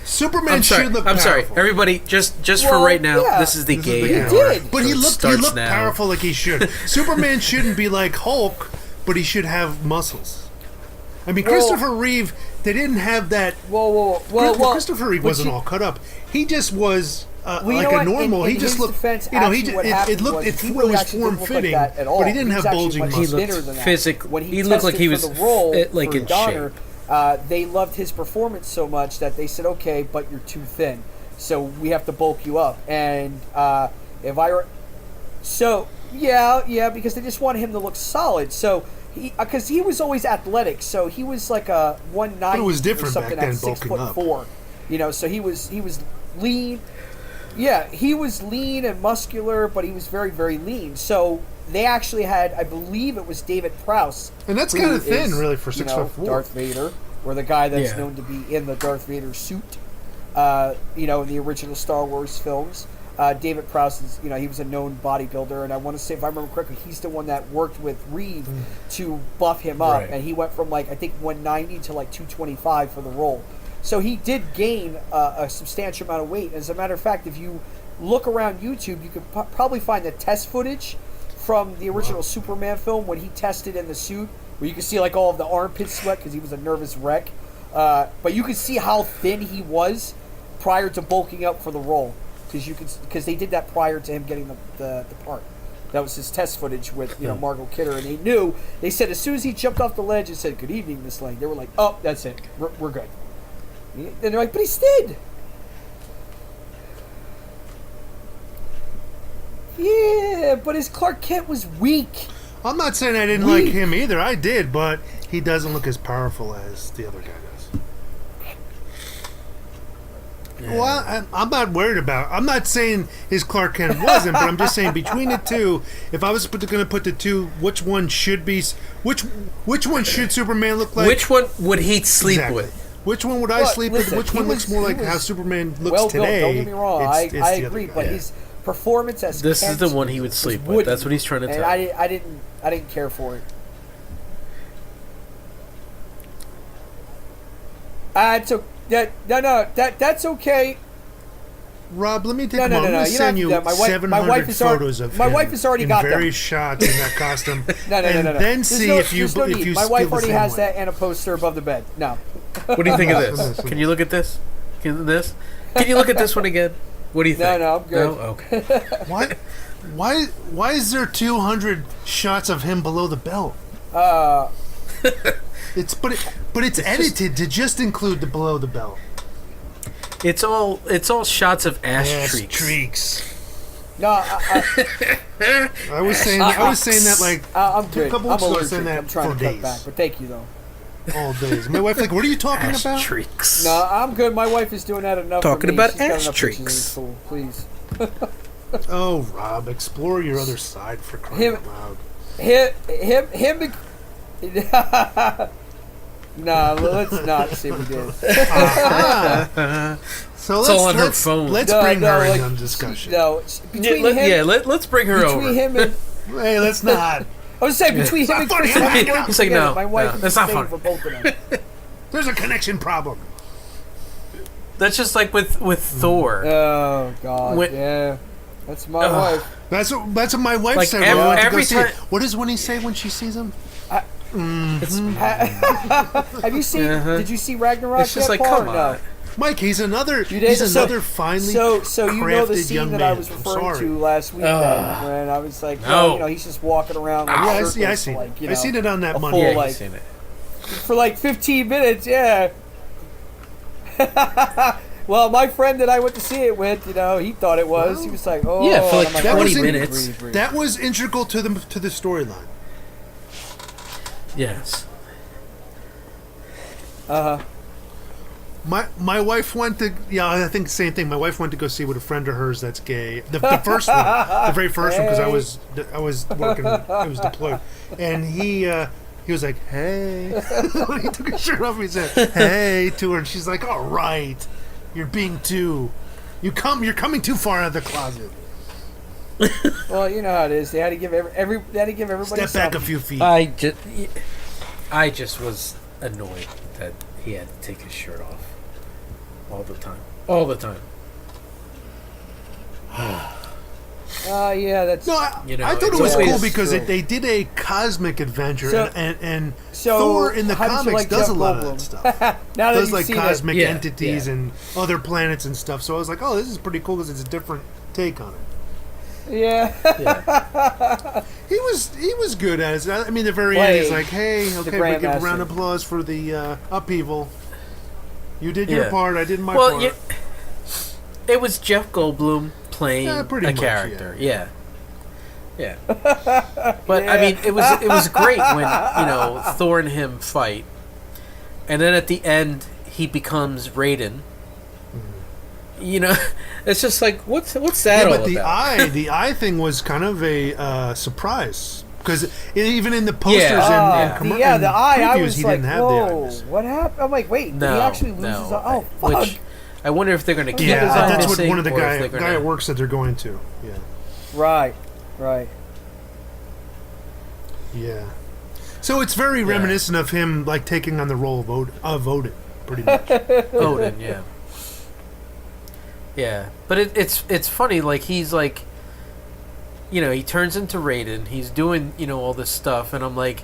Superman should look powerful. I'm sorry, everybody. Just for right now, this is the gay hour. But he so looked powerful like he should. Superman shouldn't be like Hulk, but he should have muscles. I mean, Christopher Reeve, they didn't have that. Christopher Reeve wasn't all cut up. He just was like a normal. He just looked. You know, it was form fitting, but he didn't have bulging muscles. He looked physically. He looked like he was like in shape. They loved his performance so much that they said, "Okay, but you're too thin, so we have to bulk you up." And because they just wanted him to look solid. So because he was always athletic, so he was like a 190. But it was different or something back then, at bulking up. 6'4". You know, so he was lean. Yeah, he was lean and muscular, but he was very, very lean. So they actually had, I believe it was David Prowse. And that's who kind of thin, is, really, for 6'4". Darth Vader, or the guy that's known to be in the Darth Vader suit, in the original Star Wars films. David Prowse is, he was a known bodybuilder, and I want to say, if I remember correctly, he's the one that worked with Reeve to buff him up, and he went from, I think 190 to 225 for the role. So he did gain a substantial amount of weight. As a matter of fact, if you look around YouTube, you could probably find the test footage from the original Superman film when he tested in the suit, where you can see all of the armpit sweat because he was a nervous wreck. But you can see how thin he was prior to bulking up for the role, because they did that prior to him getting the part. That was his test footage with Margot Kidder, and they said as soon as he jumped off the ledge and said, "Good evening, Miss Lane," they were like, "Oh, that's it, we're good." And they're like, "But he's thin." Yeah, but his Clark Kent was weak. I'm not saying I didn't like him either. I did, but he doesn't look as powerful as the other guy does. Yeah. Well, I'm not worried about it. I'm not saying his Clark Kent wasn't, but I'm just saying between the two, if I was going to put the two, which one should be, which one should Superman look like? Which one would he sleep with? Which one would I sleep with? Which one looks more like how Superman looks today? Don't get me wrong. It's I agree, but his performance as this Kent is the one he would sleep with. That's what he's trying to tell. And I didn't care for it. That's okay. Rob, let me take a moment. I'm going to send you 700 photos of him. My wife has already got them. Various shots in that costume. No. Then see if you my wife already has that and a poster above the bed. No. What do you think of this? Can you look at this? Can you look at this one again? What do you think? No, I'm good. No? Okay. Why is there 200 shots of him below the belt? It's edited to just include the below the belt. It's all shots of ass streaks. No, I was saying that I'm good. a couple weeks ago. I was saying that I'm trying for to cut days. back, but thank you though. All days. My wife's like, "What are you talking ass about?" Streaks. No, I'm good. My wife is doing that enough. Talking for me. about She's got ass enough streaks. pictures in school, please. Oh, Rob, explore your other side for crying out loud. Him. No, let's not say we did. So it's all on her phone. Let's bring her in on discussion. No, let's bring her over. Between him and hey, let's not. I was saying between him and Chris. He's like, no, my wife that's not funny. For both of them. There's a connection problem. That's just like with Thor. Oh God, yeah, that's my wife. That's what my wife said. Every time. What does Winnie say when she sees him? Have you seen? Did you see Ragnarok? It's just yet, like, Paul, come on. No? Mike, he's another finely so crafted you know the scene young that man. I was referring to last week when I was like, he's just walking around. I see. I seen it on that Monday. Yeah, I've seen it. For 15 minutes, yeah. Well, my friend that I went to see it with, he thought it was. He was like, "Oh, yeah," for 20 minutes. That was integral to the storyline. Yes. My wife went to I think the same thing. My wife went to go see with a friend of hers that's gay. The first one, the very first one, because I was working, I was deployed, and he was like, "Hey," when he took his shirt off, he said, "Hey" to her, and she's like, "All right, you're you're coming too far out of the closet." Well, you know how it is. They had to give everybody step back a few feet. I just was annoyed that he had to take his shirt off all the time. Yeah, that's. No, I thought it was cool because they did a cosmic adventure, and Thor in the comics does a lot of that stuff. Now that does like cosmic entities and other planets and stuff. So I was like, oh, this is pretty cool because it's a different take on it. Yeah. He was good at it. I mean, the very end, he's like, hey, okay, we give a round of applause for the upheaval. You did your part, I did my part. Well, it was Jeff Goldblum playing a character. Yeah. But I mean, it was great when Thor and him fight, and then at the end he becomes Raiden, you know, it's just like what's that Yeah, all but about? the eye thing was kind of a surprise because even in the posters Yeah. and the eye. I previews, was he like, didn't have the whoa, eyes. what happened? I'm like, wait, did he actually lose his eye? Oh, fuck. Which I wonder if they're going to keep Yeah, his eye that's what missing, one of the or if guy they're gonna- at work said they're going to. Yeah, Right. yeah. So it's very reminiscent of him, like taking on the role of Odin, pretty much. Odin, yeah. Yeah, but it's funny. Like he's like, you know, he turns into Raiden. He's doing all this stuff, and I'm like,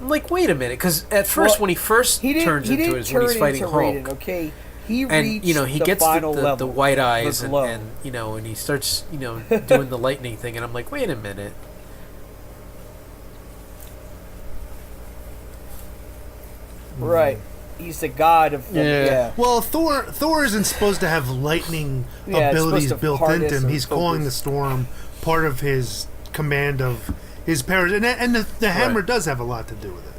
wait a minute, because at first when he first turns into is when he's fighting Hulk, Raiden, okay? He and reached he the gets final the level, white eyes, the glow. and and he starts doing the lightning thing, and I'm like, wait a minute. Right. He's the god of the, yeah. Well, Thor isn't supposed to have lightning Yeah, it's abilities supposed to built harness into him. or He's calling the focus. storm part of his command of his powers, and the hammer does have a lot to do with it.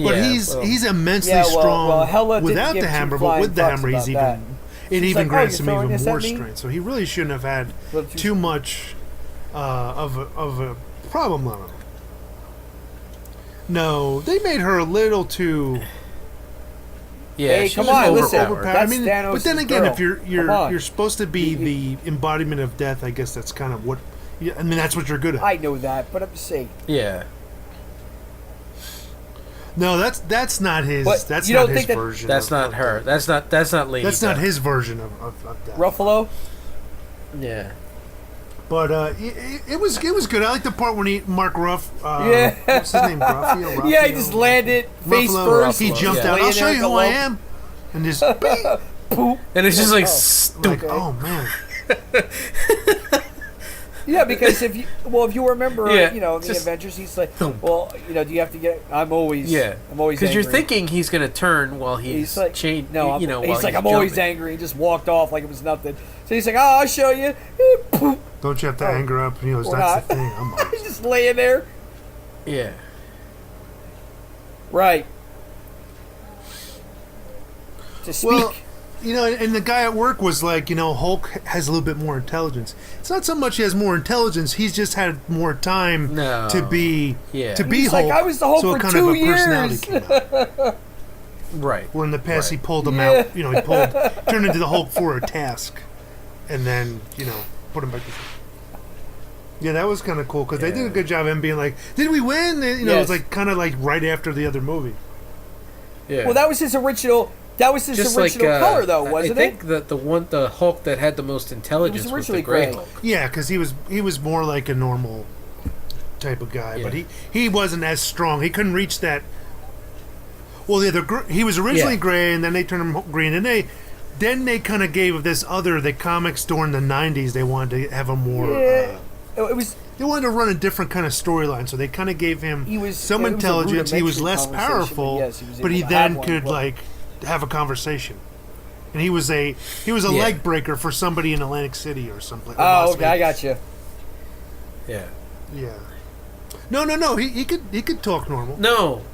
But he's immensely strong well, Hela didn't without give the two hammer, but flying with the fucks hammer, he's about that. even it She's even like, grants you're him throwing even this at more me? strength. So he really shouldn't have had But you- too much of a problem on him. No, they made her a little too. Yeah, Hey, she's come just on, listen. overpowered. That's Thanos' but then again, girl. if you're Come on. you're supposed to be the embodiment of death, I guess that's kind of what. Yeah, I mean, that's what you're good at. I know that, but I'm just saying. Yeah. No, that's not his. But That's you not don't his think that- version. That's of- not of her. the- That's not Lady. That's not Death. his version of death. Ruffalo? Yeah. But it was good. I like the part when Mark Ruff. Yeah. What's his name? Ruffalo? Yeah, he just landed face Ruffalo. first. He jumped yeah. out. I'll Laying show there you like who a I lump. am. And just beep, Poop. And it's just like, like, Okay. oh man. Yeah, because if you remember, Yeah, the just- Avengers, he's like, well, do you have to get? I'm always because angry. you're thinking he's gonna turn while he's, He's like, chained. no, while he's like, I'm always jumping. angry. He just walked off like it was nothing. So he's like, oh, I'll show you. Poop. Don't you have to anger up? He goes, Or that's not. the thing. I'm He's always. just laying there. Yeah. Right. To speak. Well, and the guy at work was like, Hulk has a little bit more intelligence. It's not so much he has more intelligence; he's just had more time No. to be Yeah. to be He's Hulk. like, I was the Hulk so for kind 2 of a personality years. came out. Right. Where in the past he Right. pulled him out. He turned into the Hulk for a task, and then put him back. Yeah, that was kind of cool because they did a good job of him being like, "Did we win?" And, it Yes. was like kind of like right after the other movie. Yeah. Well, that was his original. That was his Just original like, color, though, wasn't I it? think that the Hulk that had the most intelligence was the originally Gray gray. Hulk. Yeah, because he was more like a normal type of guy, but Yeah. he wasn't as strong. He couldn't reach that. Well, he was originally Yeah. gray, and then they turned him green, and then they kind of gave this the comics during the '90s. They wanted to have a more. Yeah. It was. They wanted to run a different kind of storyline, so they kind of gave him He was- some it was a intelligence. He was rudimentary less conversation, powerful, but yes, he was but he able to have then one, could but- have a conversation. And he was a Yeah. leg breaker for somebody in Atlantic City or something. Oh, okay, I got you. Yeah. Yeah. No. He could talk normal.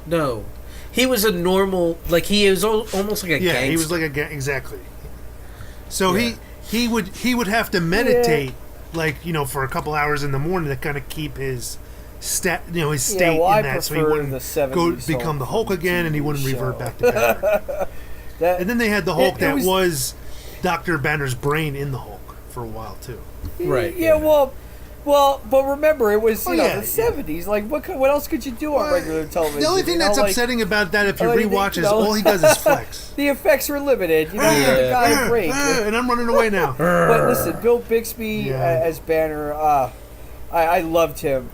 No. He was a normal, like he was almost like a Yeah, gangster. he was like exactly. So Yeah. he would have to meditate for a couple hours in the morning to kind of keep his state well, I in that, so he prefer wouldn't the 70s go become the Hulk Hulk again, and he wouldn't TV revert show. back to Banner. And then they had the Hulk It that was- was Dr. Banner's brain in the Hulk for a while too. Right. Yeah, well, but remember, it was Oh, yeah, the '70s. Like, what else could you do on regular television? The only thing that's like, upsetting about that, if you like, rewatch, is you know- all he does is flex. The effects were limited. Give the guy a break. And I'm running away now. But listen, Bill Bixby Yeah. as Banner, I loved him.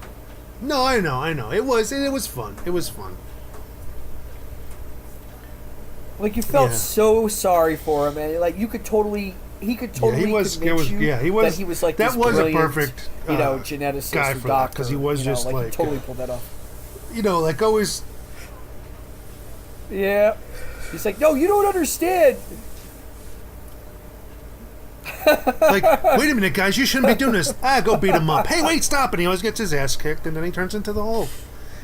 No, I know. It was fun. It was fun. Like, you felt Yeah. so sorry for him, and like he could totally convince you that he was like that this was a brilliant, perfect geneticist guy or for that, doctor, 'cause he was just he like, totally pulled that off. like always. Yeah, he's like, no, you don't understand. Like, wait a minute, guys, you shouldn't be doing this. Go beat him up. Hey, wait, stop! And he always gets his ass kicked, and then he turns into the Hulk.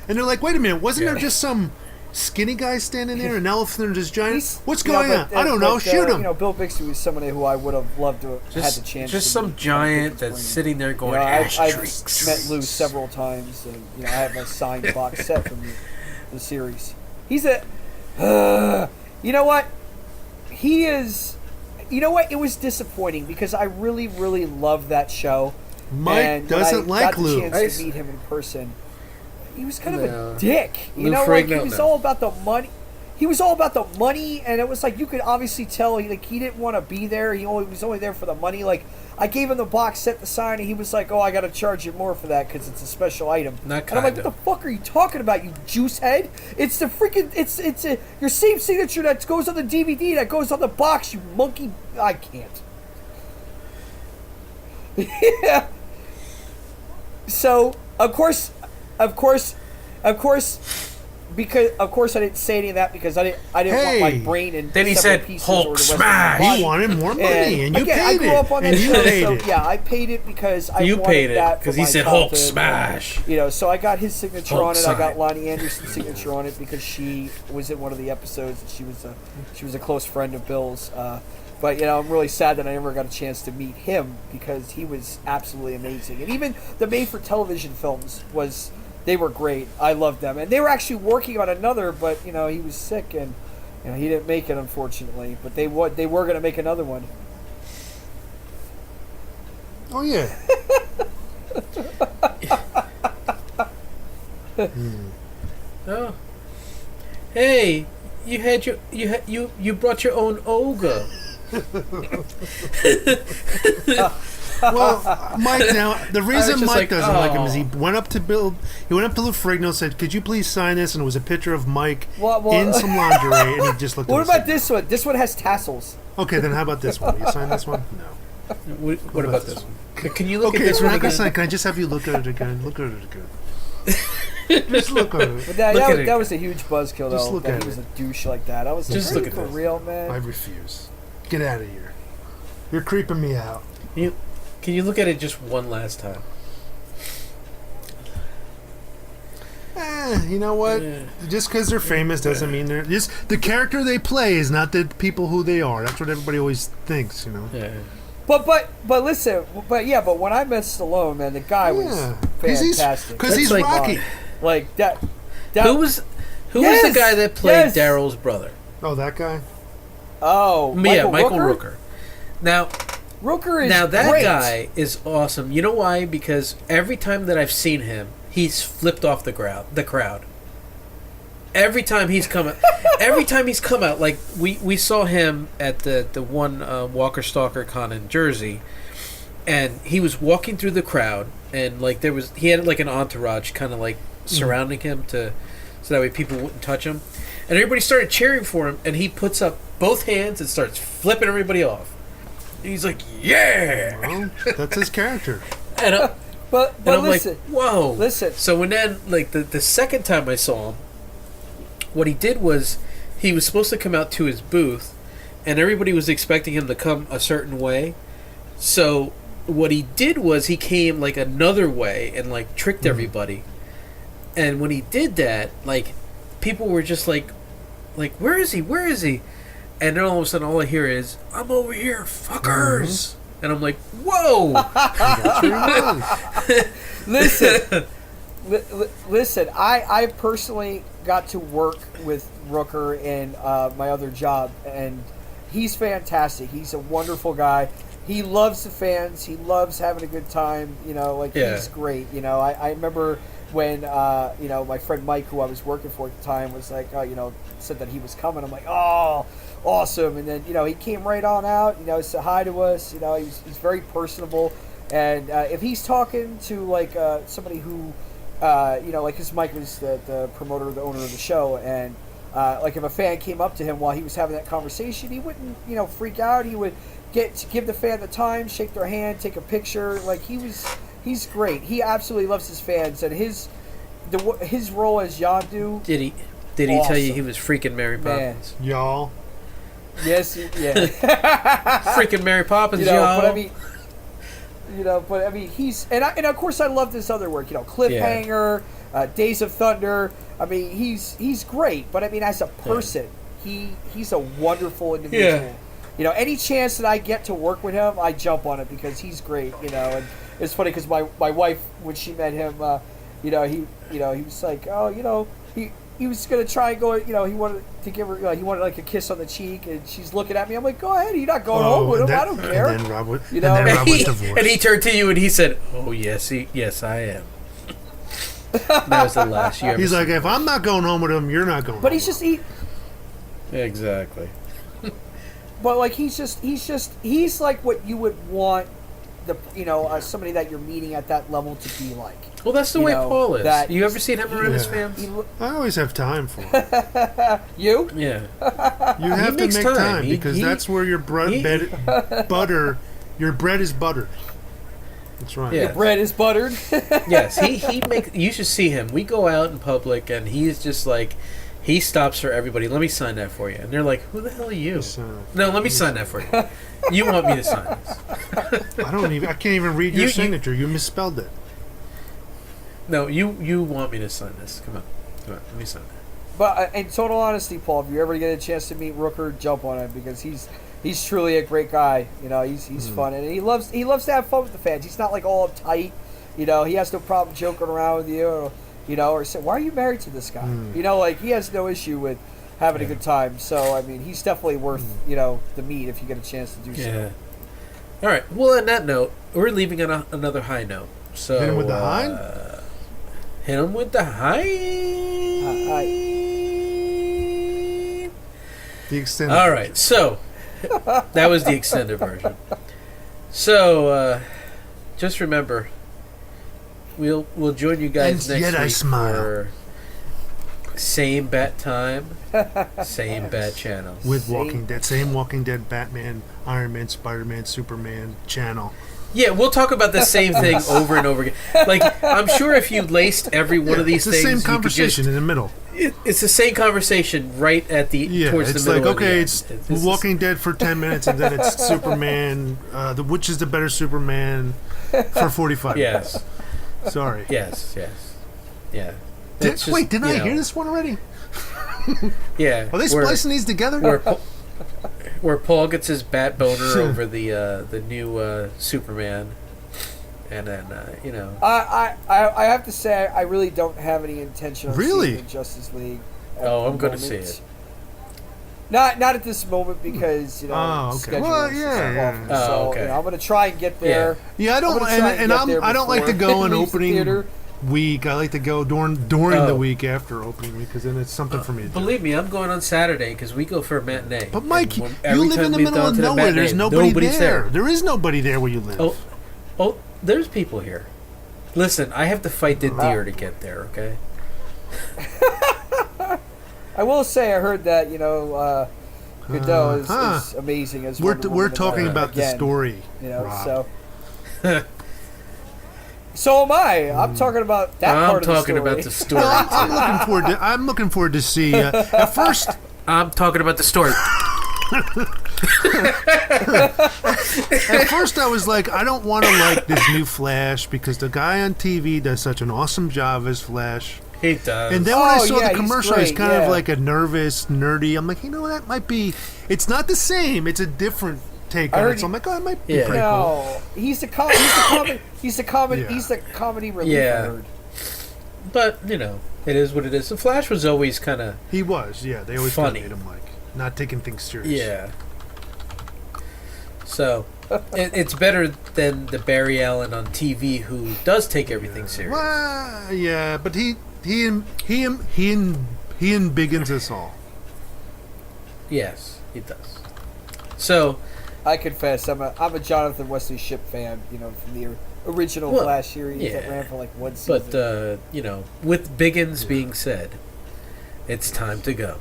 And they're like, wait a minute, wasn't there just some skinny guy standing there, an elephant and this giant. What's you know, going on? I don't know. Shoot him. You know, Bill Bixby was somebody who I would have loved to have had the chance. Just to some meet. giant that's sitting there going, I've met Lou several times, and I have a signed box set from the series. He's a. You know what? He is. You know what? It was disappointing because I really, really loved that show. Mike doesn't like Lou. Got the chance to meet him in person. He was kind of a dick. You Lou know, Ferrigno, he was all about the money. He was all about the money, and it was like you could obviously tell he didn't want to be there. He was only there for the money. Like I gave him the box set to sign, and he was like, "Oh, I got to charge you more for that because it's a special item." And I'm like, "What the fuck are you talking about, you juice head? It's the freaking your same signature that goes on the DVD that goes on the box. You monkey! I can't." Yeah. So of course, because of course I didn't say any of that because I didn't want my brain in. Then he said Hulk smash. You wanted more money, and you paid I grew up on that show, so it. yeah, I paid it because I you wanted paid it that because he said Hulk smash. You know, so I got his signature Hulk on it. sign. I got Lonnie Anderson's signature on it because she was in one of the episodes. And she was a close friend of Bill's. But I'm really sad that I never got a chance to meet him because he was absolutely amazing. And even the made-for-television films they were great. I loved them, and they were actually working on another, but he was sick and he didn't make it, unfortunately. But they were going to make another one. Oh yeah. Oh, hey, you brought your own ogre. Well, Mike. Now the reason Mike doesn't like him is he went up to Lou Ferrigno and said, "Could you please sign this?" And it was a picture of Mike in some lingerie, and he just looked. What about this one? This one has tassels. Okay, then how about this one? You sign this one? No. What about this one? Can you look at this so one we're not gonna again? sign. Can I just have you look at it again? Look at it again. Just look at it. But that was a huge buzzkill, though. Just look at he was it. a douche like that. I was Just like, look at for this. real, man. I refuse. Get out of here. You're creeping me out. Can you look at it just one last time? You know what? Just because they're famous doesn't mean they're just the character they play is not the people who they are. That's what everybody always thinks, Yeah. But listen, but when I met Stallone, man, the guy was fantastic. Because he's Rocky. Like that. Who was the guy that played Daryl's brother? Oh, that guy. Oh, Michael Rooker. Now, Rooker is that great. guy is awesome. You know why? Because every time that I've seen him, he's flipped off the crowd. Every time he's come out, like we saw him at the one Walker Stalker Con in Jersey, and he was walking through the crowd, and like he had like an entourage kind of like surrounding him so that way people wouldn't touch him, and everybody started cheering for him, and he puts up both hands and starts flipping everybody off. And he's like, "Yeah!" Well, that's his character. And but I'm listen, like, "Whoa!" Listen. So when then, like the second time I saw him, what he did was he was supposed to come out to his booth, and everybody was expecting him to come a certain way. So what he did was he came like another way and like tricked everybody. And when he did that, like people were just like, "Where is he? Where is he?" And then all of a sudden, all I hear is, "I'm over here, fuckers!" And I'm like, "Whoa!" Listen, listen. I personally got to work with Rooker in my other job, and he's fantastic. He's a wonderful guy. He loves the fans. He loves having a good time. He's great. I remember when my friend Mike, who I was working for at the time, was like, said that he was coming. I'm like, oh, awesome. And then he came right on out. Said hi to us. He's very personable. And if he's talking to like somebody who, like his Mike was the promoter, the owner of the show, and like if a fan came up to him while he was having that conversation, he wouldn't freak out. He would give the fan the time, shake their hand, take a picture. Like he's great. He absolutely loves his fans, and his role as Yondu. Did he awesome. tell you he was freaking Mary Poppins? Y'all. Yes, yeah. Freaking Mary Poppins, y'all. But I mean, But I mean, and of course I love this other work. Cliffhanger, Days of Thunder. I mean, he's great. But I mean, as a person, he's a wonderful individual. Yeah. Any chance that I get to work with him, I jump on it because he's great. And it's funny because my wife, when she met him, he was like, oh, he was gonna try and go. He wanted to give her. He wanted like a kiss on the cheek, and she's looking at me. I'm like, go ahead. You're not going home with him. I don't care. And then Rob was divorced. And he turned to you and he said, "Oh yes, yes I am." That was the last you ever. He's like, if I'm not going home with him, you're not going. But home he's just Exactly. But like he's like what you would want somebody that you're meeting at that level to be like. Well, that's the way Paul is. You ever seen him around his Yeah. fans? I always have time for him. You? Yeah. You have to makes make time. time because that's where your bread is buttered. That's right. Yeah. Your bread is buttered. Yes, he makes. You should see him. We go out in public, and he's just like, he stops for everybody. Let me sign that for you, and they're like, "Who the hell are you?" No, let me sign that for you. You want me to sign this? I can't even read your signature. You misspelled it. No, you want me to sign this? Come on, let me sign that. But in total honesty, Paul, if you ever get a chance to meet Rooker, jump on him because he's truly a great guy. He's fun and he loves to have fun with the fans. He's not like all uptight. He has no problem joking around with you, or say, "Why are you married to this guy?" Like he has no issue with having a good time. So I mean, he's definitely worth the meet if you get a chance to do so. Yeah. All right. Well, on that note, we're leaving on another high note. So hit him with the high. Hit him with the high. The extended. All right. So that was the extended version. So just remember, we'll join you guys And next yet I week smile. for same bat time, same bat channel. With Walking Dead, same Walking Dead, Batman, Iron Man, Spider-Man, Superman channel. Yeah, we'll talk about the same thing over and over again. Like, I'm sure if you laced every one of these it's things, the same conversation you in the middle. it's the same conversation right at the towards it's the middle. like, okay, it's Walking Dead for 10 minutes, and then it's Superman. Which is the better Superman for 45 Yes. minutes. Sorry. Yes. Yeah. Didn't I hear this one already? Yeah. Are they splicing these together? Where Paul gets his bat boner over the new Superman, and then I have to say I really don't have any intention of seeing the Justice League. I'm going to see it. Not at this moment because okay. schedule Well, is yeah. so okay. I'm going to try and get there. Yeah, I don't, I don't like to go on opening week. I like to go during the week after opening week because then it's something for me to do. Believe me, I'm going on Saturday because we go for a matinee. But Mike, you live in the middle of nowhere. There's nobody's there. There is nobody there where you live. Oh, there's people here. Listen, I have to fight the deer to get there. Okay. I will say I heard that Godot is amazing as we're talking about the story. So. So am I. I'm talking about that part of the story. I'm talking about the story. I'm looking forward to see. At first, I'm talking about the story. At first, I was like, I don't want to like this new Flash because the guy on TV does such an awesome job as Flash. He does. And then when I saw the commercial, he's kind of like a nervous, nerdy. I'm like, that might be. It's not the same. It's a different take on it. So I'm like, it might be pretty cool. He's the comedy relief. I heard. But it is what it is. The Flash was always kind of. He was, yeah. They always made him like not taking things serious. Yeah. So it's better than the Barry Allen on TV who does take everything serious. Well, yeah, but he embiggens us all. Yes, he does. So I confess, I'm a Jonathan Wesley Shipp fan. From the original Flash series that ran for like one season. But with Biggins being said, it's time to go.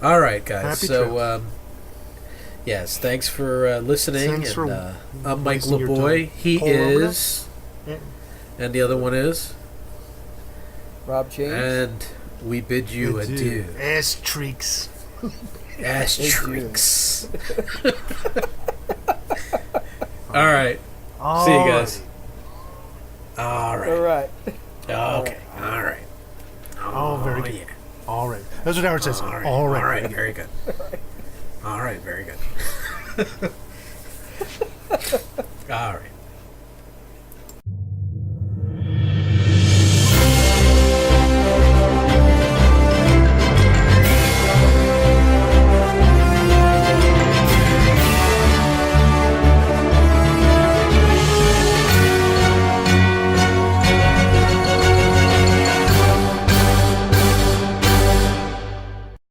All right, guys. Happy so yes, thanks for listening. Thanks for I'm Mike wasting your LeBoy. time. He is, and the other one is Rob James. And we bid you adieu. Ass-treaks. Ass-treaks. All right. See you guys. All All right. right. Okay. All right. Oh, very good. Yeah. All right. That's what Howard says. All right. All right. All right. Very good. All right. Very good. All right.